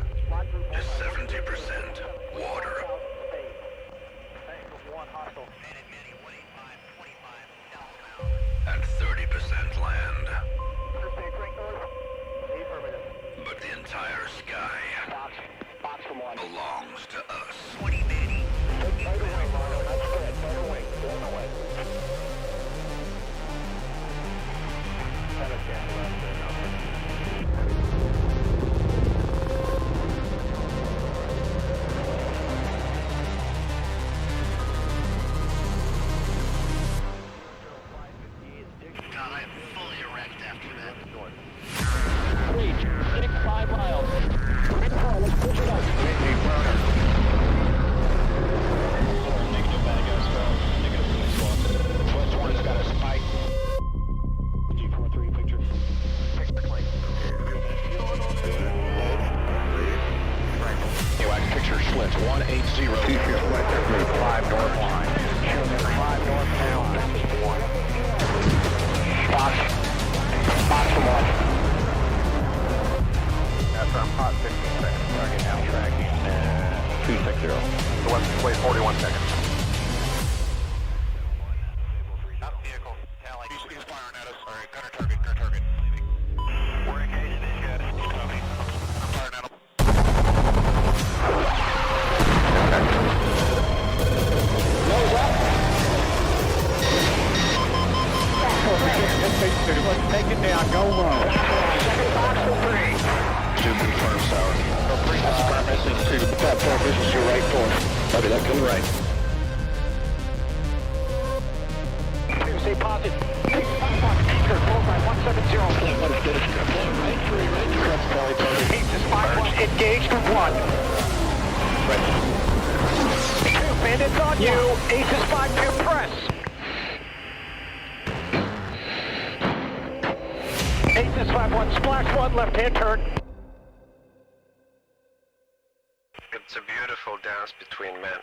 is 70% water. And 30% land. But the entire sky belongs to us. It's a beautiful dance between men.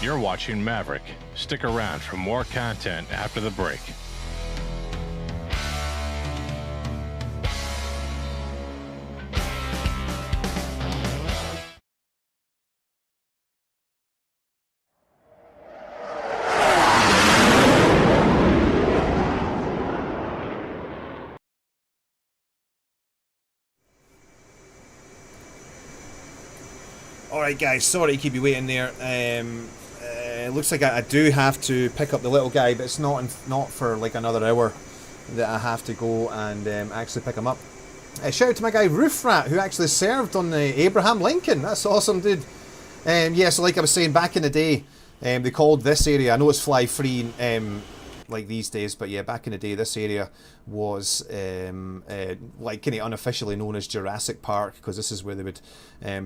You're watching Maverick. Stick around for more content after the break. Alright guys, sorry to keep you waiting there. It looks like I do have to pick up the little guy, but it's not for like another hour that I have to go and actually pick him up. Shout out to my guy Roof Rat, who actually served on the Abraham Lincoln. That's awesome, dude. Yeah, so like I was saying, back in the day, they called this area, I know it's fly free like these days, but yeah, back in the day, this area was like kind of unofficially known as Jurassic Park, because this is where they would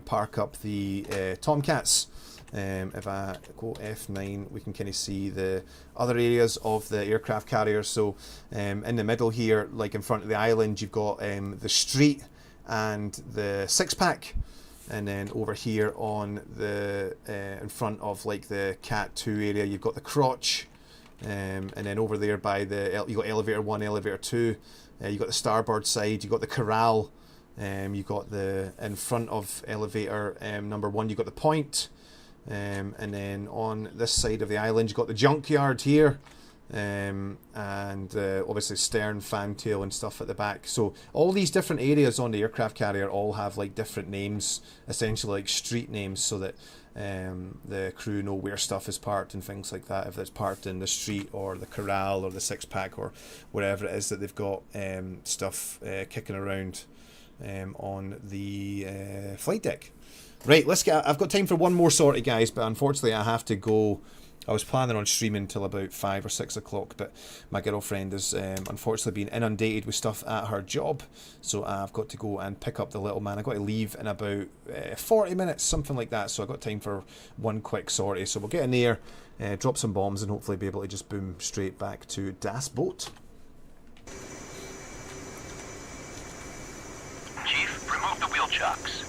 park up the Tomcats. If I go F9, we can kind of see the other areas of the aircraft carrier. So in the middle here, like in front of the island, you've got the street and the six-pack. And then over here on the in front of like the Cat 2 area, you've got the crotch. And then over there by the you got elevator 1, elevator 2. You got the starboard side. You got the corral. You got the in front of elevator number 1. You got the point. And then on this side of the island, you've got the junkyard here. And obviously stern, fantail and stuff at the back. So all these different areas on the aircraft carrier all have like different names, essentially like street names, so that the crew know where stuff is parked and things like that, if it's parked in the street or the corral or the six-pack or wherever it is that they've got stuff kicking around on the flight deck. Right, let's get. I've got time for one more sortie, guys, but unfortunately I have to go. I was planning on streaming till about 5 or 6 o'clock, but my girlfriend has unfortunately been inundated with stuff at her job, so I've got to go and pick up the little man. I've got to leave in about 40 minutes, something like that, so I've got time for one quick sortie. So we'll get in there, drop some bombs, and hopefully be able to just boom straight back to Das Boot. Chief, remove the wheel chocks.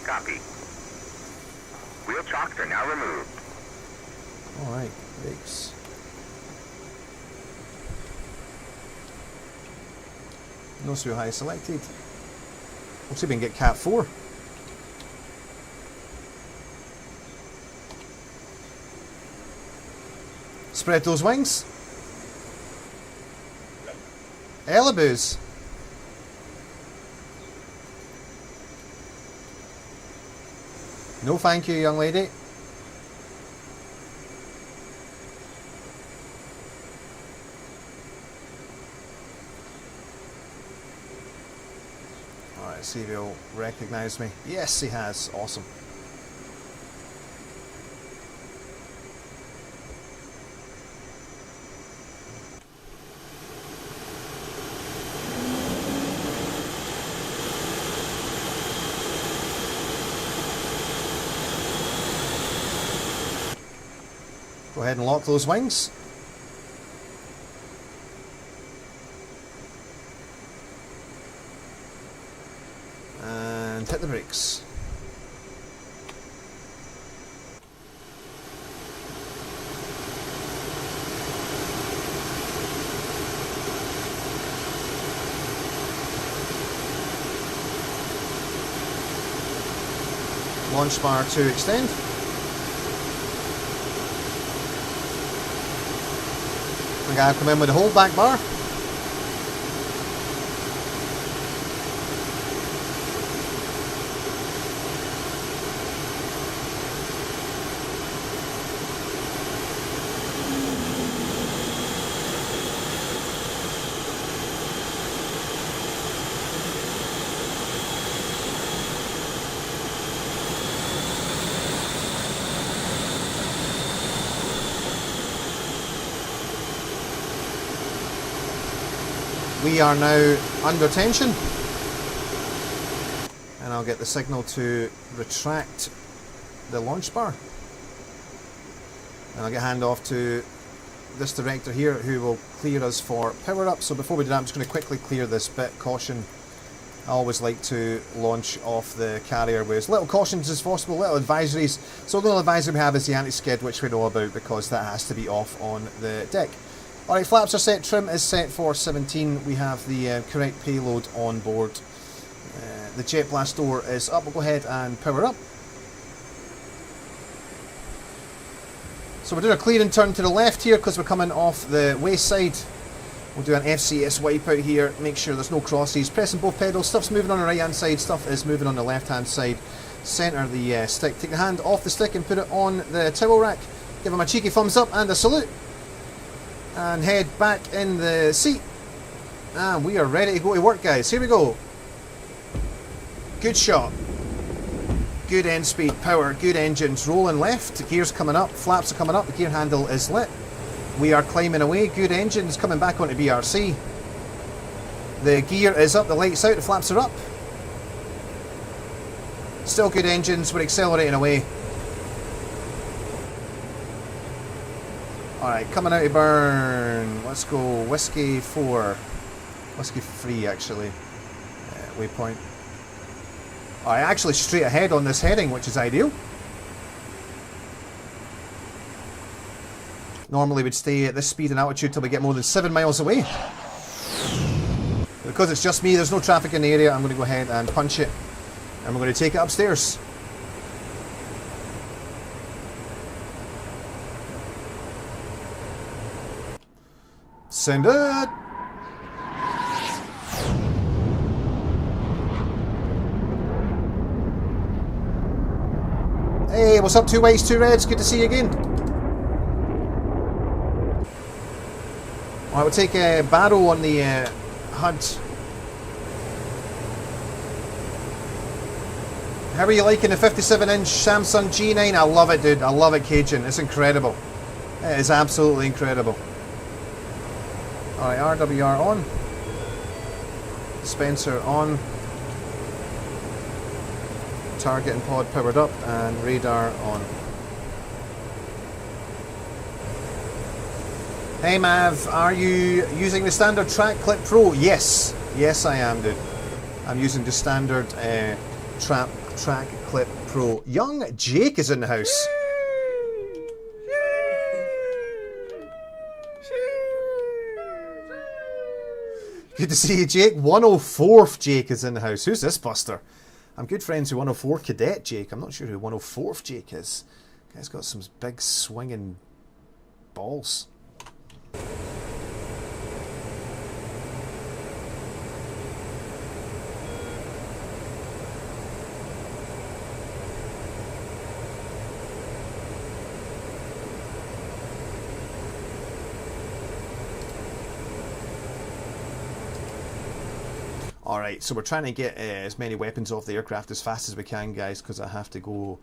Copy. Wheel chocks are now removed. Alright, thanks. No so high selected. We'll see if we can get Cat 4. Spread those wings. Elabus. No thank you, young lady. Alright, see if he'll recognise me. Yes, he has. Awesome. Go ahead and lock those wings. And hit the brakes. Launch bar to extend. I'm going to come in with the whole back bar. We are now under tension, and I'll get the signal to retract the launch bar, and I'll get handoff to this director here who will clear us for power up. So before we do that, I'm just going to quickly clear this bit. Caution, I always like to launch off the carrier with as little cautions as possible, little advisories. So the little advisory we have is the anti-skid, which we know about because that has to be off on the deck. Alright, flaps are set, trim is set for 17, we have the correct payload on board. The jet blast door is up, we'll go ahead and power up. So we're doing a clear and turn to the left here because we're coming off the waist side. We'll do an FCS wipeout here, make sure there's no crosses, pressing both pedals, stuff's moving on the right hand side, stuff is moving on the left hand side. Centre the stick, take the hand off the stick and put it on the towel rack. Give him a cheeky thumbs up and a salute. And head back in the seat. And we are ready to go to work, guys. Here we go. Good shot. good end speed, power, good engines, rolling left, gears coming up, flaps are coming up, the gear handle is lit. We are climbing away, good engines coming back onto BRC. The gear is up, the lights out, the flaps are up. Still good engines, we're accelerating away. Alright, coming out of burn. Let's go Whiskey 4. Whiskey 3 actually. Waypoint. Alright, actually straight ahead on this heading, which is ideal. Normally we'd stay at this speed and altitude till we get more than 7 miles away. Because it's just me, there's no traffic in the area, I'm going to go ahead and punch it. And we're going to take it upstairs. Send it! Hey, what's up, 2 whites, 2 reds? Good to see you again. Alright, we'll take a Barrow on the HUD. How are you liking the 57-inch Samsung G9? I love it, dude. I love it, Cajun. It's incredible. It is absolutely incredible. Alright, RWR on. Dispenser on. Target and pod powered up, and radar on. Hey Mav, are you using the standard Track Clip Pro? Yes. Yes, I am, dude. I'm using the standard Track Clip Pro. Young Jake is in the house. Good to see you, Jake. 104th Jake is in the house. Who's this buster? I'm good friends with 104 Cadet Jake. I'm not sure who 104th Jake is. Guy's got some big swinging balls. Alright, so we're trying to get as many weapons off the aircraft as fast as we can, guys, because I have to go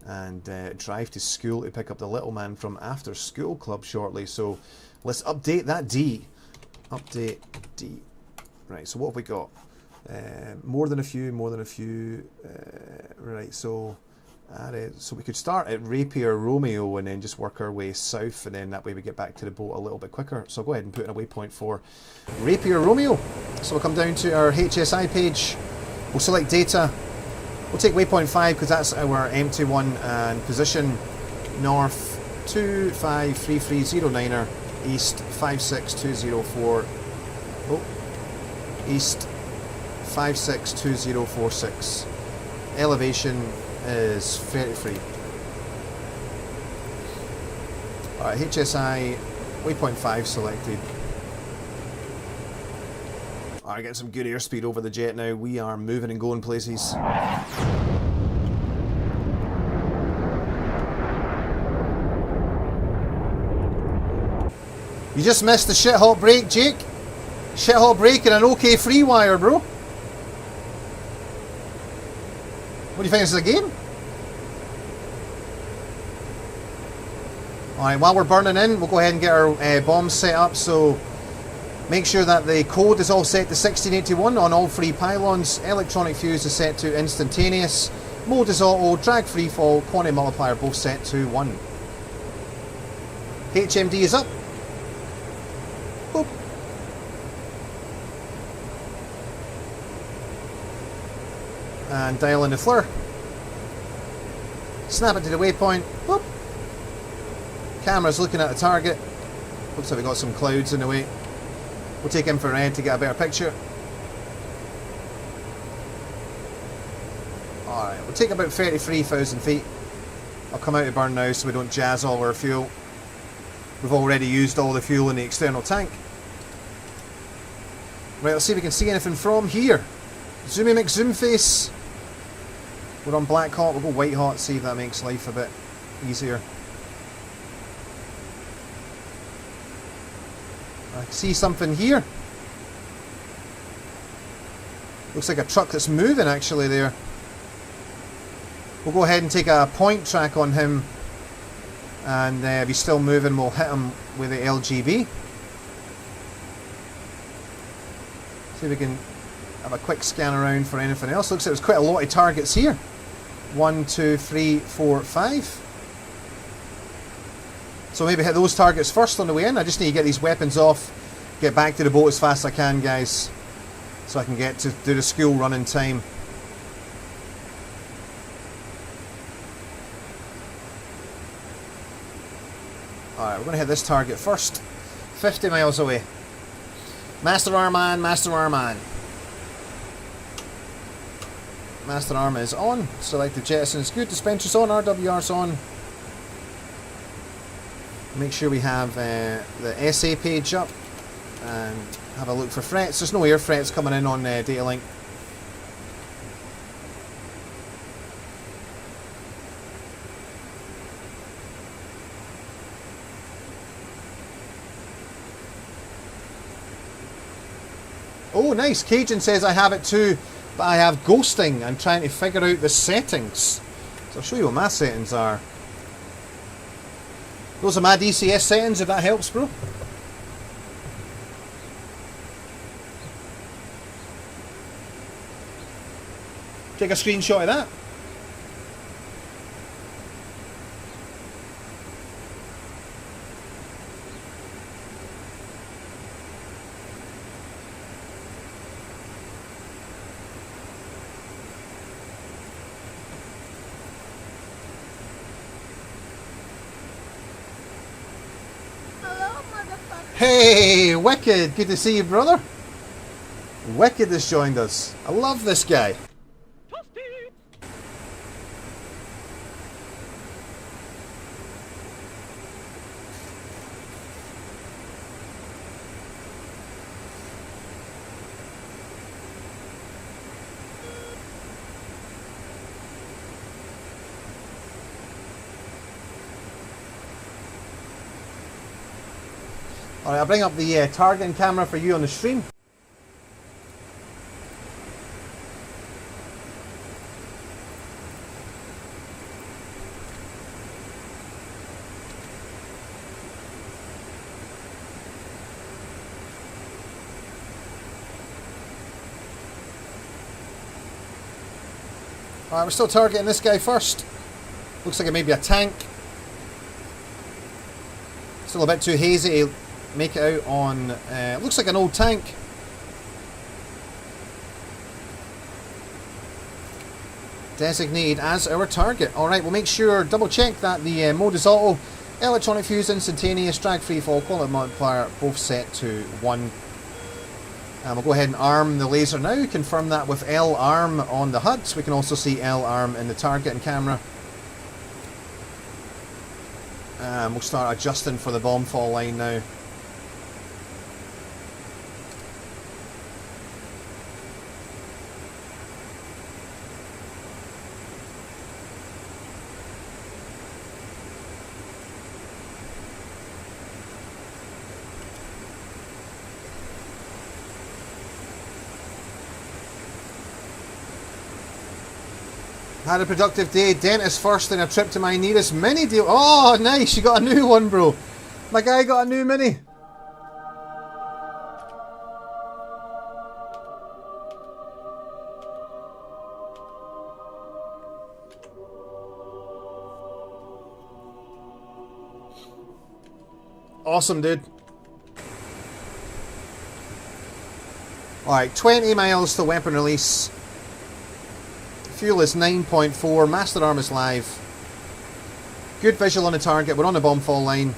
and drive to school to pick up the little man from after school club shortly. So let's update that D. Update D. Right, so what have we got? More than a few, more than a few. Right, so so we could start at Rapier Romeo and then just work our way south, and then that way we get back to the boat a little bit quicker. So I'll go ahead and put in a waypoint for Rapier Romeo. So we'll come down to our HSI page, we'll select data, we'll take waypoint 5 because that's our empty one, and position north 253309er, east 56204, east 562046, elevation is 33. Alright, HSI, waypoint 5 selected. Alright, getting some good airspeed over the jet now. We are moving and going places. You just missed the shit-hot break, Jake. Shit-hot break and an OK free wire, bro. What do you think, this is a game? Alright, while we're burning in, we'll go ahead and get our bombs set up. So make sure that the code is all set to 1681 on all 3 pylons. Electronic fuse is set to instantaneous. Mode is auto. Drag free fall. Quantity multiplier both set to 1. HMD is up. Boop. And dial in the flare. Snap it to the waypoint. Boop. Camera's looking at the target. Looks like we got some clouds in the way. We'll take infrared to get a better picture. Alright, we'll take about 33,000 feet. I'll come out of burn now so we don't jazz all our fuel. We've already used all the fuel in the external tank. Right, let's see if we can see anything from here. Zoomy McZoom face. We're on black hot, we'll go white hot, see if that makes life a bit easier. I see something here. Looks like a truck that's moving actually there. We'll go ahead and take a point track on him, and if he's still moving, we'll hit him with the LGB. See if we can have a quick scan around for anything else. Looks like there's quite a lot of targets here. 1, 2, 3, 4, 5. So maybe hit those targets first on the way in. I just need to get these weapons off, get back to the boat as fast as I can, guys, so I can get to do the school run in time. Alright, we're going to hit this target first. 50 miles away. Master Arman, Master Arman. Master Arm is on. Select the jettisons. Good. Dispenser's on. RWR's on. Make sure we have the SA page up and have a look for threats. There's no air threats coming in on data link. Oh, nice. Cajun says I have it too, but I have ghosting. I'm trying to figure out the settings. So I'll show you what my settings are. Those are my DCS settings, if that helps, bro. Take a screenshot of that. Hey, Wicked! Good to see you, brother. Wicked has joined us. I love this guy. Alright, I'll bring up the targeting camera for you on the stream. Alright, we're still targeting this guy first. Looks like it may be a tank. Still a bit too hazy to make it out on... looks like an old tank. Designated as our target. Alright, we'll make sure, double check that the mode is auto. Electronic fuse, instantaneous, drag free fall, quality multiplier, both set to 1. And we'll go ahead and arm the laser now. Confirm that with L arm on the HUD. So we can also see L arm in the targeting camera. And we'll start adjusting for the bomb fall line now. Had a productive day. Dentist first and a trip to my nearest mini deal. Oh, nice. You got a new one, bro. My guy got a new mini. Awesome, dude. Alright, 20 miles to weapon release. Fuel is 9.4. Master Arm is live. Good visual on the target. We're on the bomb fall line.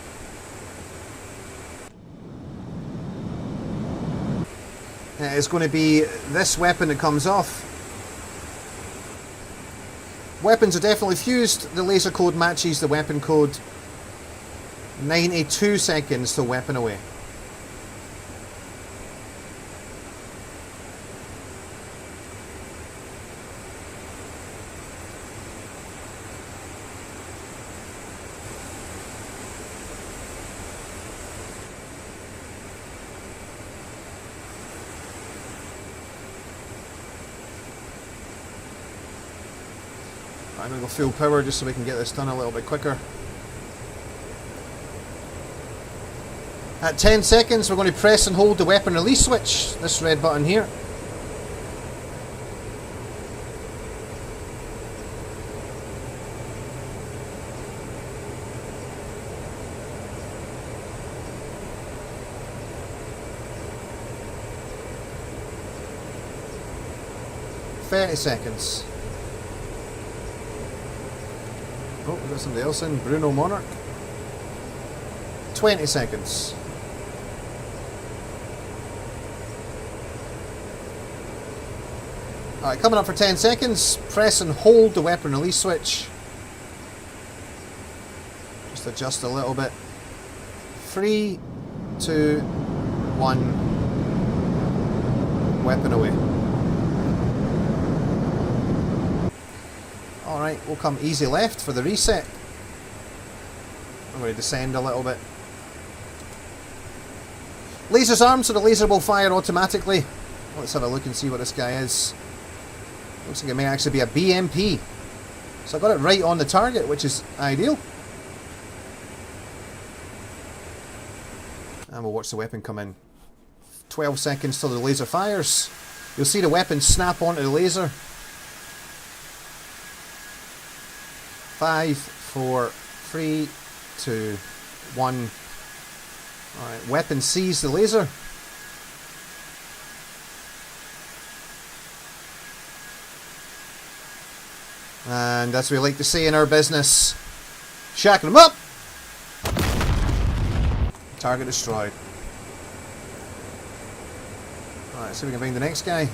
It's going to be this weapon that comes off. Weapons are definitely fused. The laser code matches the weapon code. 92 seconds to weapon away. I'm going to go full power just so we can get this done a little bit quicker. At 10 seconds, we're going to press and hold the weapon release switch, this red button here. Seconds. Oh, we've got somebody else in. Bruno Monarch. 20 seconds. Alright, coming up for 10 seconds. Press and hold the weapon release switch. Just adjust a little bit. 3, 2, 1. Weapon away. Alright, we'll come easy left for the reset. I'm going to descend a little bit. Laser's armed, so the laser will fire automatically. Let's have a look and see what this guy is. Looks like it may actually be a BMP. So I got it right on the target, which is ideal. And we'll watch the weapon come in. 12 seconds till the laser fires. You'll see the weapon snap onto the laser. 5, 4, 3, 2, 1. Alright, weapon sees the laser. And as we like to say in our business, shacking them up! Target destroyed. Alright, see if we can find the next guy.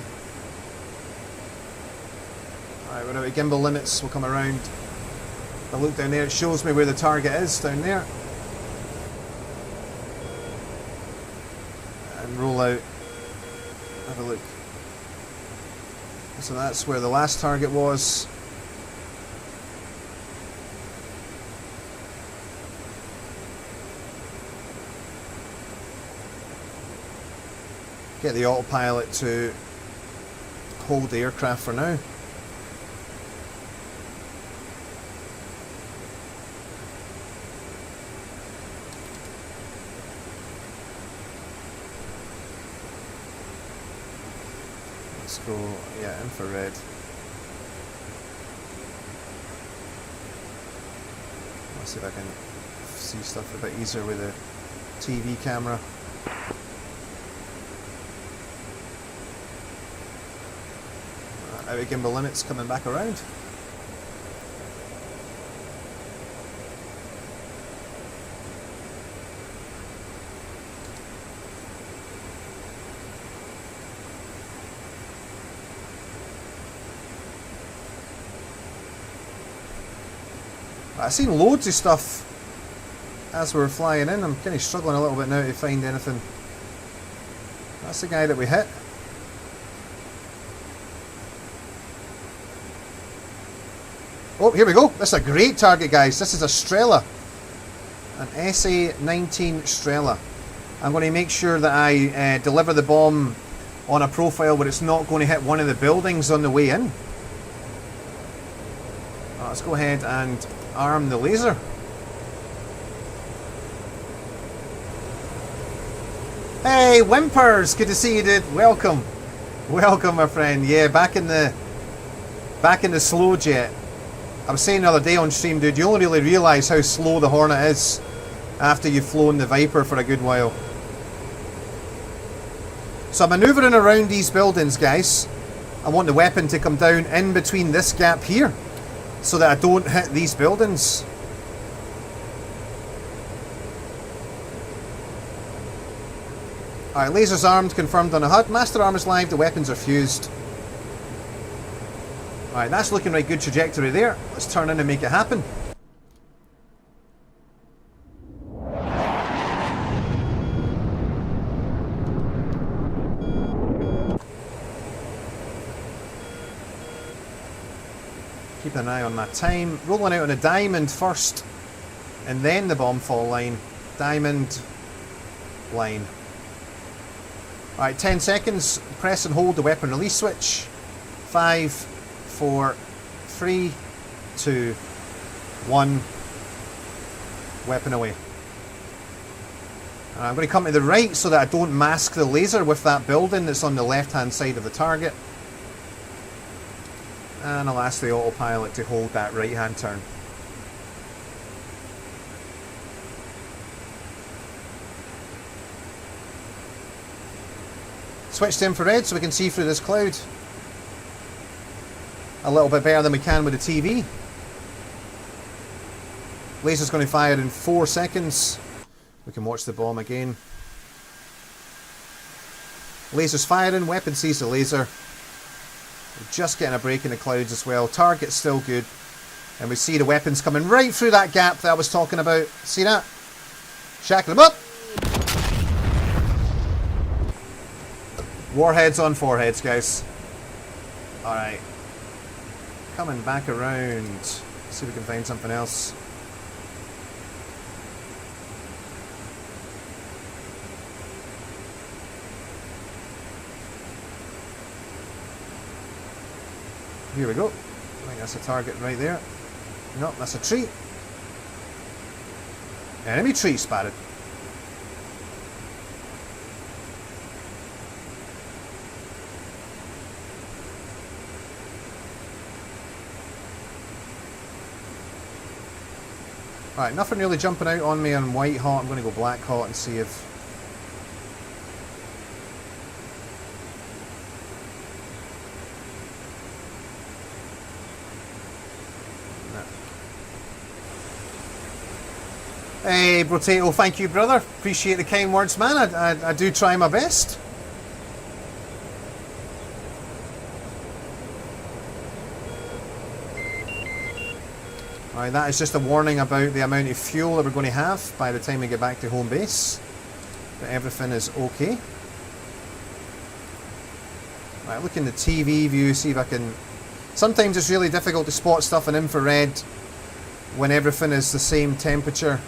Alright, we're out of gimbal limits, we'll come around. If I look down there, it shows me where the target is, down there. And roll out. Have a look. So that's where the last target was. Get the autopilot to hold the aircraft for now. Let's go, yeah, infrared. Let's see if I can see stuff a bit easier with the TV camera. Out of gimbal limits, coming back around. I've seen loads of stuff as we were flying in. I'm kind of struggling a little bit now to find anything. That's the guy that we hit. Oh, here we go. This is a great target, guys. This is a Strela. An SA-19 Strela. I'm going to make sure that I deliver the bomb on a profile where it's not going to hit one of the buildings on the way in. Let's go ahead and arm the laser. Hey, Whimpers! Good to see you, dude. Welcome. Welcome, my friend. Yeah, back in the slow jet. I was saying the other day on stream, dude, you only really realise how slow the Hornet is after you've flown the Viper for a good while. So I'm manoeuvring around these buildings, guys. I want the weapon to come down in between this gap here, so that I don't hit these buildings. Alright, lasers armed, confirmed on the HUD. Master arm is live, the weapons are fused. Alright, that's looking like good trajectory there. Let's turn in and make it happen. Keep an eye on that time. Rolling out on a diamond first, and then the bomb fall line. Diamond line. Alright, 10 seconds. Press and hold the weapon release switch. 5, 4, 3, 2, 1. Weapon away. And I'm going to come to the right so that I don't mask the laser with that building that's on the left-hand side of the target. And I'll ask the autopilot to hold that right-hand turn. Switch to infrared so we can see through this cloud a little bit better than we can with the TV. Laser's going to fire in 4 seconds. We can watch the bomb again. Laser's firing, weapon sees the laser. We're just getting a break in the clouds as well. Target's still good. And we see the weapons coming right through that gap that I was talking about. See that? Shackle them up! Warheads on foreheads, guys. Alright. Coming back around. Let's see if we can find something else. Here we go. I think that's a target right there. Nope, that's a tree. Enemy tree spotted. Alright, nothing really jumping out on me on white hot. I'm going to go black hot and see if... Hey, Brotato, thank you, brother. Appreciate the kind words, man. I do try my best. Alright, that is just a warning about the amount of fuel that we're going to have by the time we get back to home base. But everything is okay. Right, look in the TV view, see if I can... Sometimes it's really difficult to spot stuff in infrared when everything is the same temperature.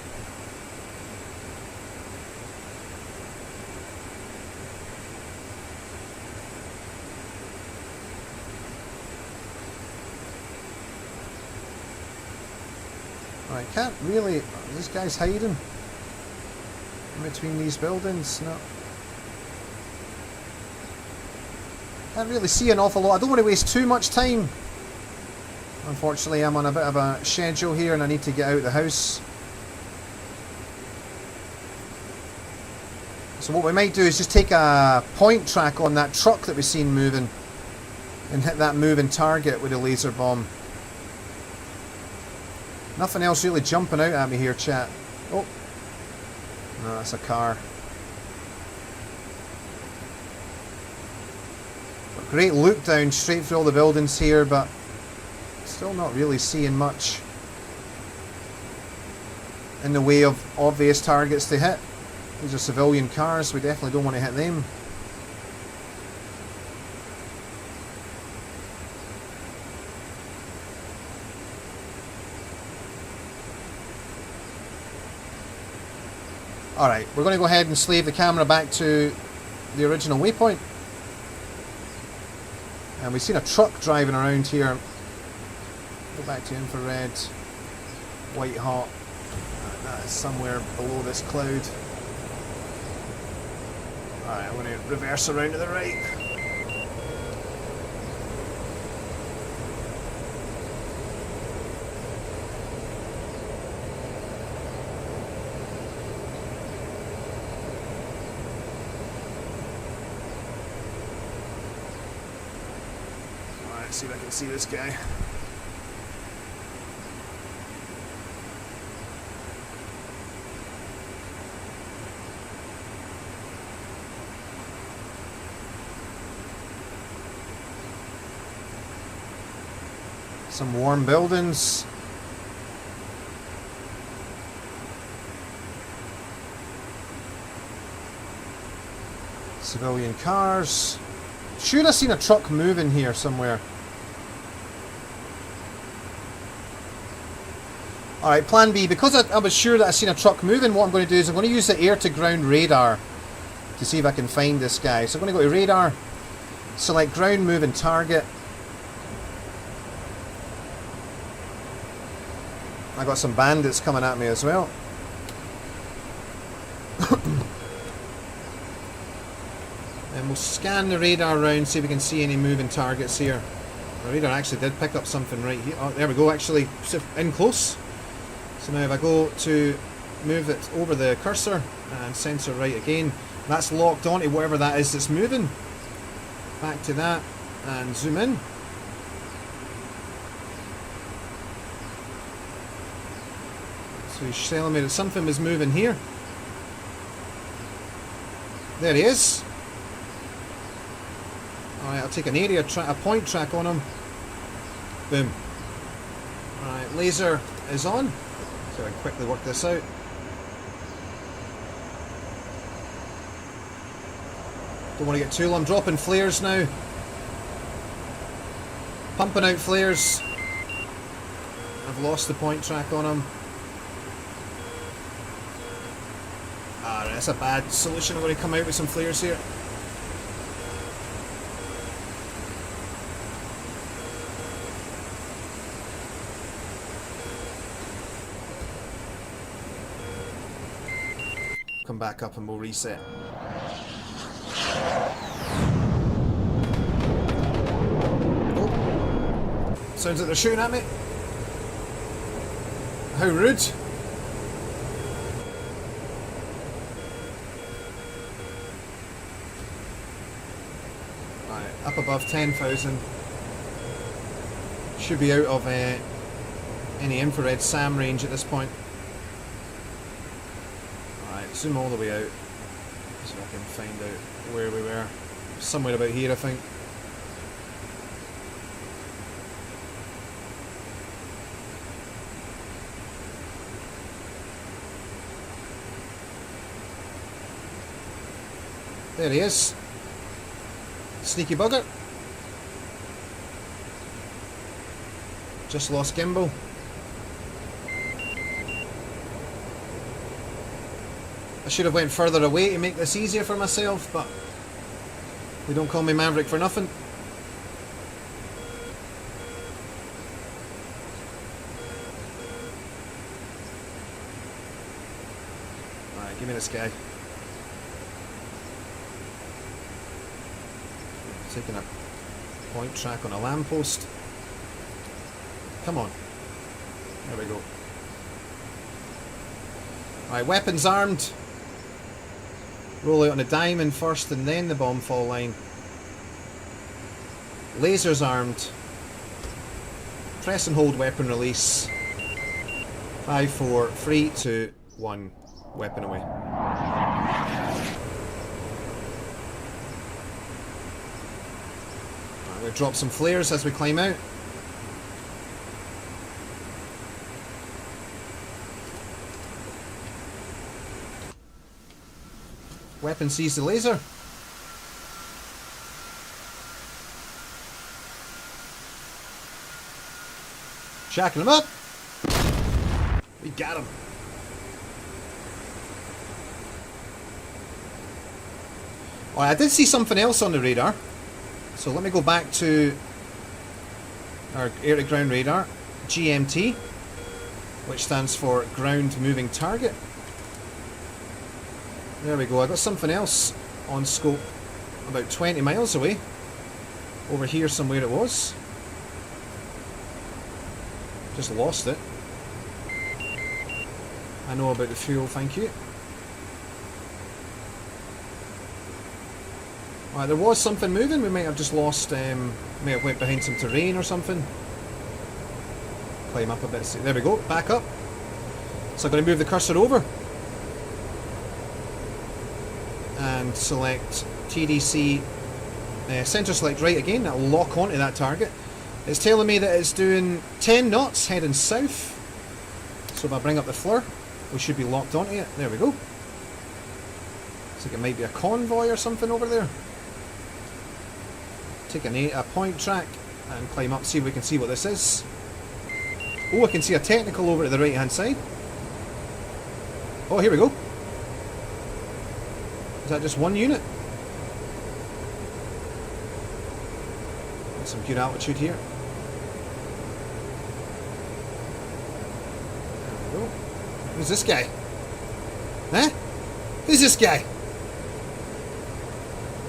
I can't really... This guy's hiding in between these buildings. No. Can't really see an awful lot. I don't want to waste too much time. Unfortunately, I'm on a bit of a schedule here and I need to get out of the house. So what we might do is just take a point track on that truck that we've seen moving and hit that moving target with a laser bomb. Nothing else really jumping out at me here, chat. Oh. No, that's a car. Great loop down straight through all the buildings here, but still not really seeing much in the way of obvious targets to hit. These are civilian cars, we definitely don't want to hit them. Alright, we're going to go ahead and slave the camera back to the original waypoint. And we've seen a truck driving around here. Go back to infrared. White hot. That is somewhere below this cloud. Alright, I'm going to reverse around to the right. See if I can see this guy. Some warm buildings. Civilian cars. Should have seen a truck moving here somewhere. Alright, plan B. Because I was sure that I seen a truck moving, what I'm going to do is I'm going to use the air-to-ground radar to see if I can find this guy. So I'm going to go to radar, select ground moving target. I got some bandits coming at me as well. And we'll scan the radar around, see if we can see any moving targets here. The radar actually did pick up something right here. Oh, there we go, actually in close. So now if I go to move it over the cursor and sensor right again, that's locked onto whatever that is that's moving. Back to that and zoom in. So he's telling me that something was moving here. There he is. Alright, I'll take an area a point track on him. Boom. Alright, laser is on. So I can quickly work this out. Don't want to get too long. I'm dropping flares now. Pumping out flares. I've lost the point track on him. Alright, that's a bad solution. I'm going to come out with some flares here. Come back up and we'll reset. Oh. Sounds like they're shooting at me. How rude. Right, up above 10,000. Should be out of any infrared SAM range at this point. Zoom all the way out so I can find out where we were. Somewhere about here, I think. There he is. Sneaky bugger. Just lost gimbal. I should have went further away to make this easier for myself, but they don't call me Maverick for nothing. Alright, give me this guy. Taking a point track on a lamppost. Come on. There we go. Alright, weapons armed. Roll out on a diamond first and then the bomb fall line. Lasers armed. Press and hold weapon release. 5, 4, 3, 2, 1. Weapon away. Right, we'll drop some flares as we climb out. Weapon sees the laser. Jacking him up. We got him. Oh, I did see something else on the radar. So let me go back to our air-to-ground radar, GMT, which stands for Ground Moving Target. There we go, I got something else on scope about 20 miles away. Over here somewhere it was. Just lost it. I know about the fuel, thank you. Right, there was something moving, we might have just lost, may have went behind some terrain or something. Climb up a bit, there we go, back up. So I'm going to move the cursor over. And select TDC, center select right again, that'll lock onto that target. It's telling me that it's doing 10 knots heading south. So if I bring up the flare, we should be locked onto it. There we go. Looks like it might be a convoy or something over there. Take a point track and climb up, see if we can see what this is. Oh, I can see a technical over to the right hand side. Oh, here we go. Is that just one unit? Got some good altitude here. we go. Who's this guy? Huh? Who's this guy?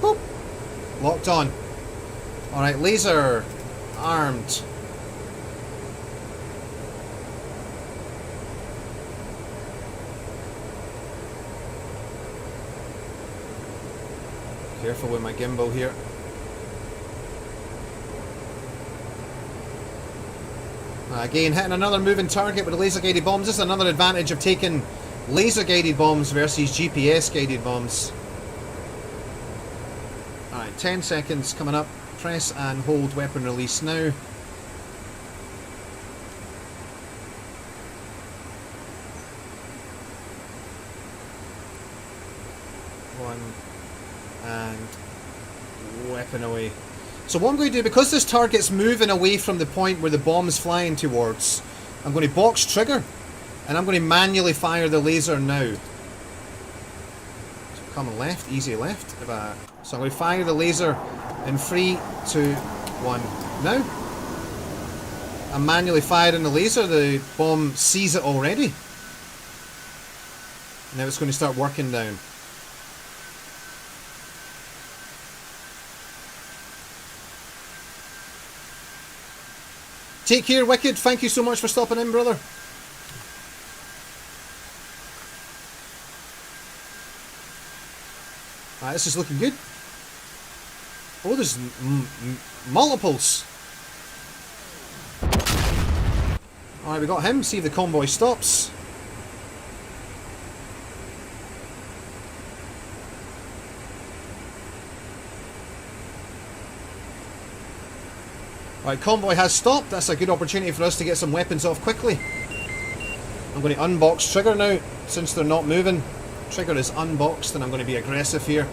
Boop. Locked on. Alright, laser. Armed. Careful with my gimbal here. Again, hitting another moving target with the laser guided bombs. This is another advantage of taking laser guided bombs versus GPS guided bombs. Alright, 10 seconds coming up. Press and hold weapon release now. One. And weapon away. So what I'm going to do, because this target's moving away from the point where the bomb's flying towards, I'm going to box trigger, and I'm going to manually fire the laser now. So coming left, easy left. So I'm going to fire the laser in 3, 2, 1. Now, I'm manually firing the laser. The bomb sees it already. Now it's going to start working down. Take care, Wicked. Thank you so much for stopping in, brother. Alright, this is looking good. Oh, there's multiples. Alright, we got him. See if the convoy stops. Right, convoy has stopped. That's a good opportunity for us to get some weapons off quickly. I'm going to unbox trigger now, since they're not moving. Trigger is unboxed, and I'm going to be aggressive here.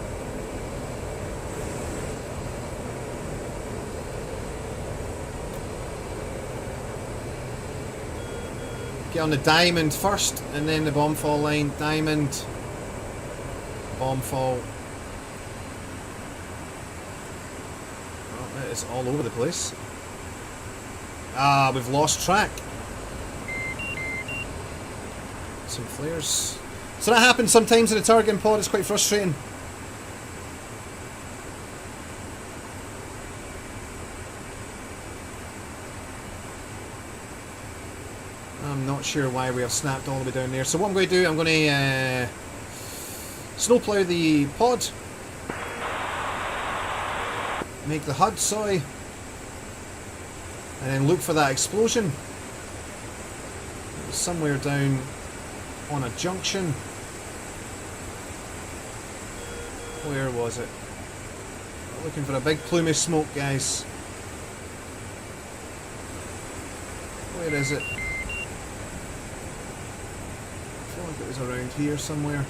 Get on the diamond first, and then the bomb fall line. Diamond. Bomb fall. Oh, it is all over the place. Ah, we've lost track. Some flares. So that happens sometimes in a targeting pod. It's quite frustrating. I'm not sure why we have snapped all the way down there. So what I'm going to do, I'm going to snowplow the pod. Make the HUD, sorry. And then look for that explosion. Somewhere down on a junction. Where was it? Looking for a big plume of smoke, guys. Where is it? I feel like it was around here somewhere.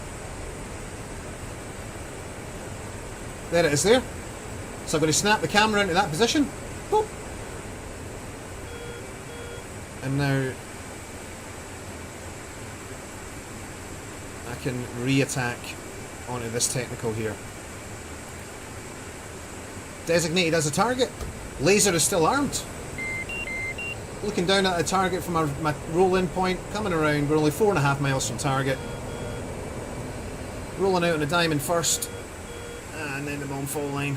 There it is there. So I'm going to snap the camera into that position. Boop. And now I can re-attack onto this technical here. Designated as a target. Laser is still armed. Looking down at the target from my roll-in point. Coming around. We're only 4.5 miles from target. Rolling out on the diamond first. And then the bomb fall line.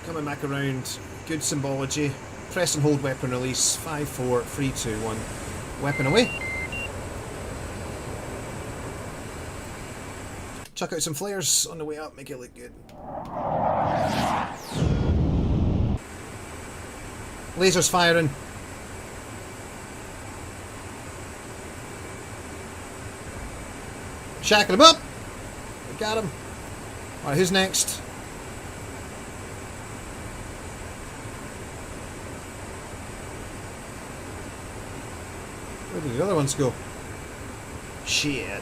Coming back around. Good symbology. Press and hold weapon release. 5, 4, 3, 2, 1. Weapon away. Chuck out some flares on the way up. Make it look good. Lasers firing. Shacking him up. We got him. Alright, who's next? Where did the other ones go? Shit.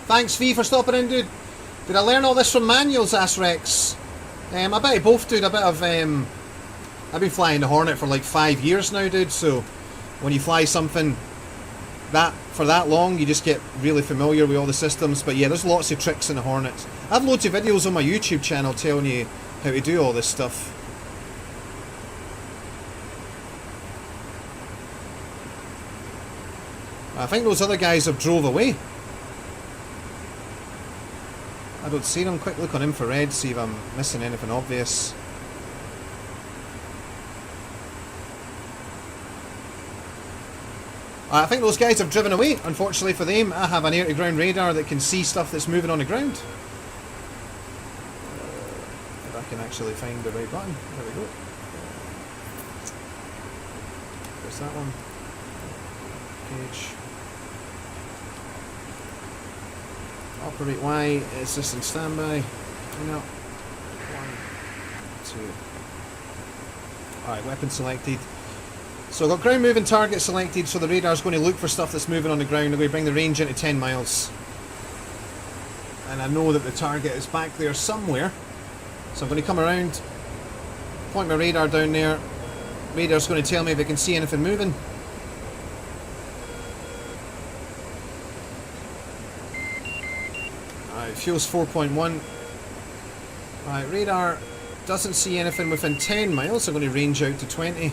Thanks, V, for stopping in, dude. Did I learn all this from manuals, Ass Rex? I bet I both, dude. I've been flying the Hornet for like 5 years now, dude, so when you fly something that for that long, you just get really familiar with all the systems. But yeah, there's lots of tricks in the Hornet. I have loads of videos on my YouTube channel telling you how to do all this stuff. I think those other guys have drove away. I don't see them. Quick look on infrared, see if I'm missing anything obvious. I think those guys have driven away. Unfortunately for them, I have an air-to-ground radar that can see stuff that's moving on the ground. If I can actually find the right button. There we go. There's that one. Page. Operate Y. Is this in standby? No. 1, 2. Alright, weapon selected. So I've got ground moving target selected, so the radar's going to look for stuff that's moving on the ground. I'm going to bring the range into 10 miles. And I know that the target is back there somewhere. So I'm going to come around, point my radar down there. Radar's going to tell me if it can see anything moving. Alright, fuel's 4.1. Alright, radar doesn't see anything within 10 miles, so I'm going to range out to 20.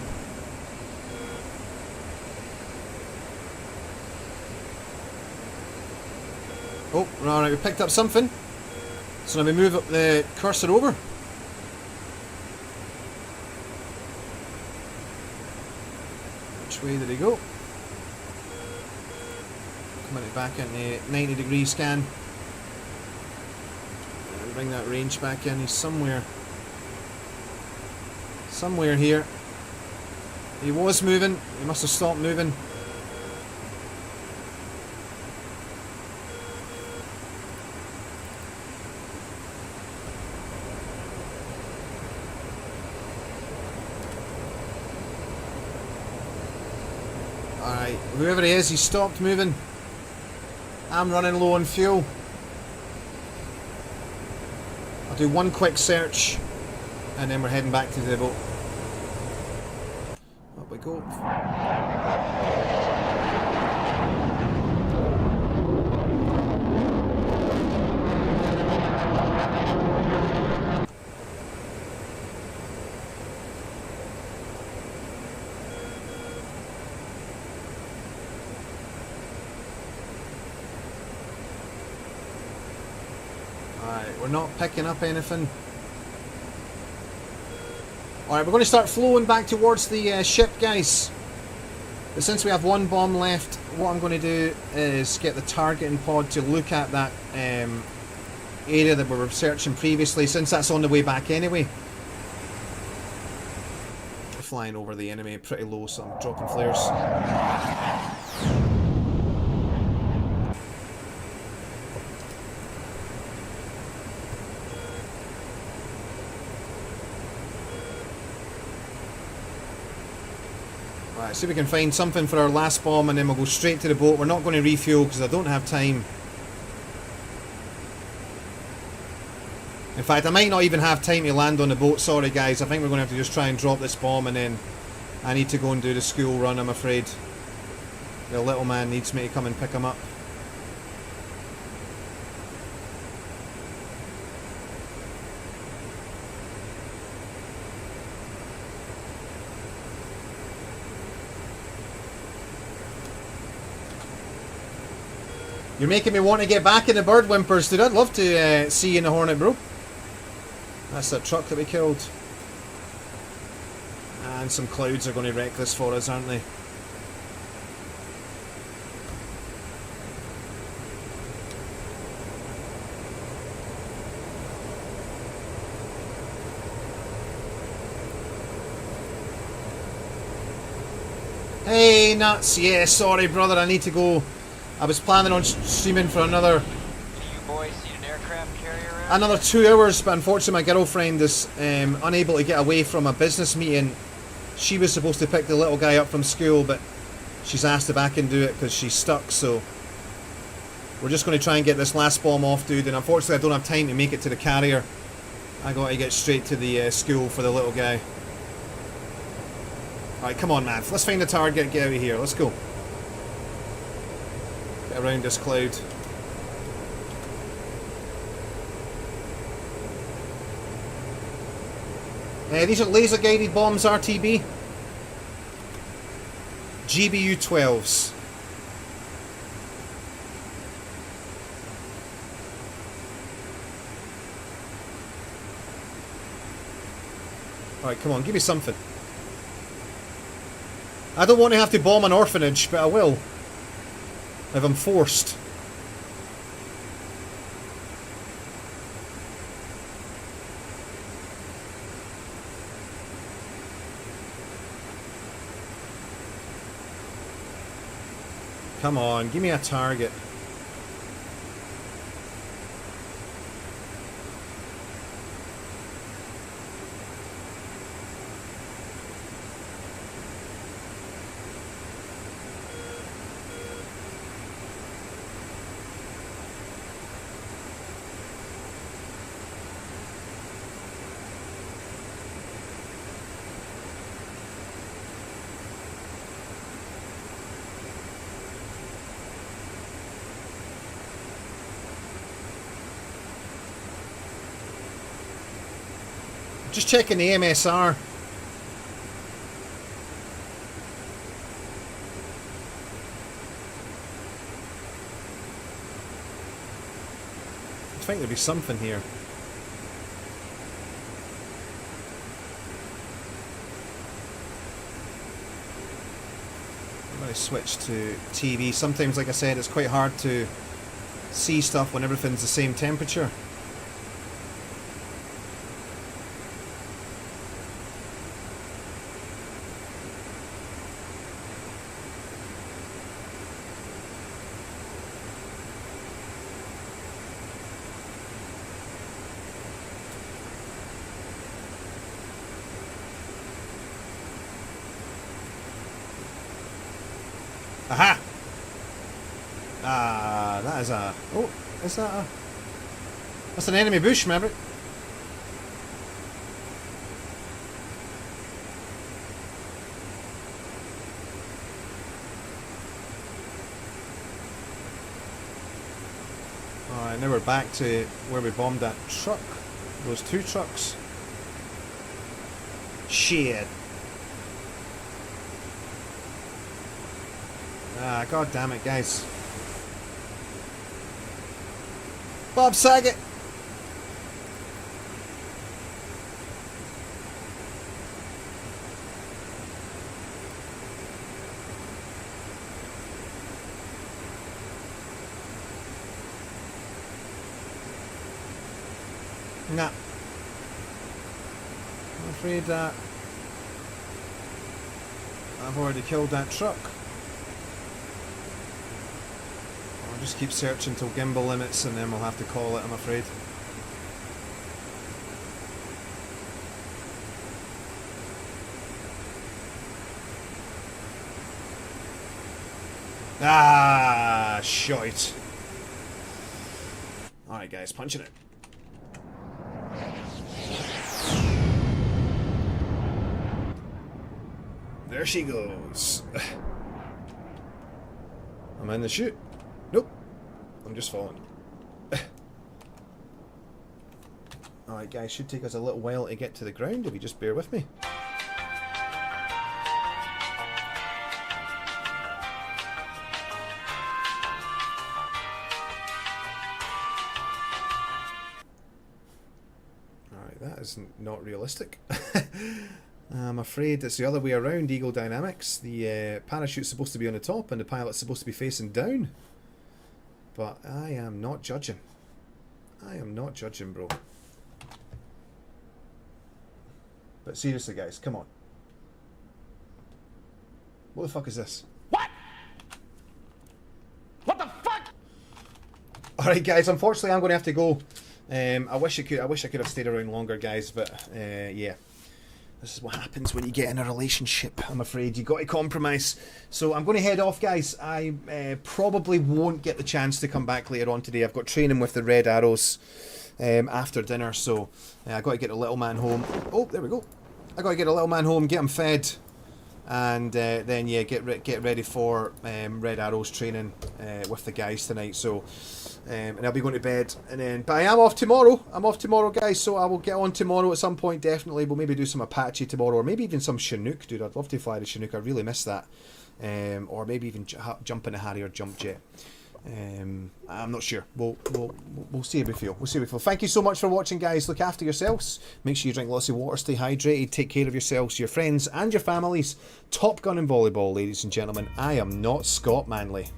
Oh, alright, we picked up something. So now we move up the cursor over. Which way did he go? Coming back in the 90-degree scan. Bring that range back in. He's somewhere here. He was moving. He must have stopped moving. Alright, whoever he is, he stopped moving. I'm running low on fuel. I'll do one quick search and then we're heading back to the boat. Up we go. We're not picking up anything. Alright, we're going to start flowing back towards the ship, guys. But since we have one bomb left, what I'm going to do is get the targeting pod to look at that area that we were searching previously, since that's on the way back anyway. Flying over the enemy pretty low, so I'm dropping flares. Right, see if we can find something for our last bomb and then we'll go straight to the boat. We're not going to refuel because I don't have time. In fact, I might not even have time to land on the boat. Sorry guys, I think we're going to have to just try and drop this bomb and then I need to go and do the school run, I'm afraid. The little man needs me to come and pick him up. You're making me want to get back in the bird whimpers, dude. I'd love to see you in the Hornet, bro. That's that truck that we killed. And some clouds are going to wreck this for us, aren't they? Hey, nuts. Yeah, sorry, brother. I need to go. I was planning on streaming for another 2 hours, but unfortunately my girlfriend is unable to get away from a business meeting. She was supposed to pick the little guy up from school, but she's asked if I can do it because she's stuck, so we're just going to try and get this last bomb off, dude, and unfortunately I don't have time to make it to the carrier. I got to get straight to the school for the little guy. Alright, come on, man. Let's find the target and get out of here. Let's go. Get around this cloud. These are laser guided bombs, RTB. GBU 12s. Alright, come on, give me something. I don't want to have to bomb an orphanage, but I will. If I'm forced. Come on, give me a target. Just checking the MSR. I think there'll be something here. I'm going to switch to TV. Sometimes, like I said, it's quite hard to see stuff when everything's the same temperature. Aha! Ah, that is a... Oh, is that a... That's an enemy bush, Maverick. Alright, now we're back to where we bombed that truck. Those two trucks. Shit. Ah, god damn it, guys. Bob Saget! Nah. I'm afraid that I've already killed that truck. I'll just keep searching till gimbal limits and then we'll have to call it, I'm afraid. Ah, shite. Alright guys, punching it. There she goes. I'm in the chute. Nope. I'm just falling. Alright guys, should take us a little while to get to the ground if you just bear with me. Alright, that is not realistic. I'm afraid it's the other way around, Eagle Dynamics. The parachute's supposed to be on the top and the pilot's supposed to be facing down. But I am not judging. I am not judging, bro. But seriously, guys, come on. What the fuck is this? What? What the fuck? Alright, guys, unfortunately I'm going to have to go. I wish I could have stayed around longer, guys, but yeah. This is what happens when you get in a relationship, I'm afraid. You got to compromise. So I'm going to head off, guys. I probably won't get the chance to come back later on today. I've got training with the Red Arrows after dinner, so I got to get a little man home. Oh, there we go. I got to get a little man home, get him fed, and then yeah, get ready for Red Arrows training with the guys tonight. So and I'll be going to bed, and then but I am off tomorrow. I'm off tomorrow, guys, so I will get on tomorrow at some point. Definitely, we'll maybe do some Apache tomorrow, or maybe even some Chinook, dude. I'd love to fly the Chinook. I really miss that. Or maybe even jump in a Harrier jump jet. I'm not sure. We'll see how we feel. We'll see how we feel. Thank you so much for watching, guys. Look after yourselves. Make sure you drink lots of water. Stay hydrated. Take care of yourselves, your friends, and your families. Top Gun and volleyball, ladies and gentlemen. I am not Scott Manley.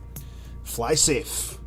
Fly safe.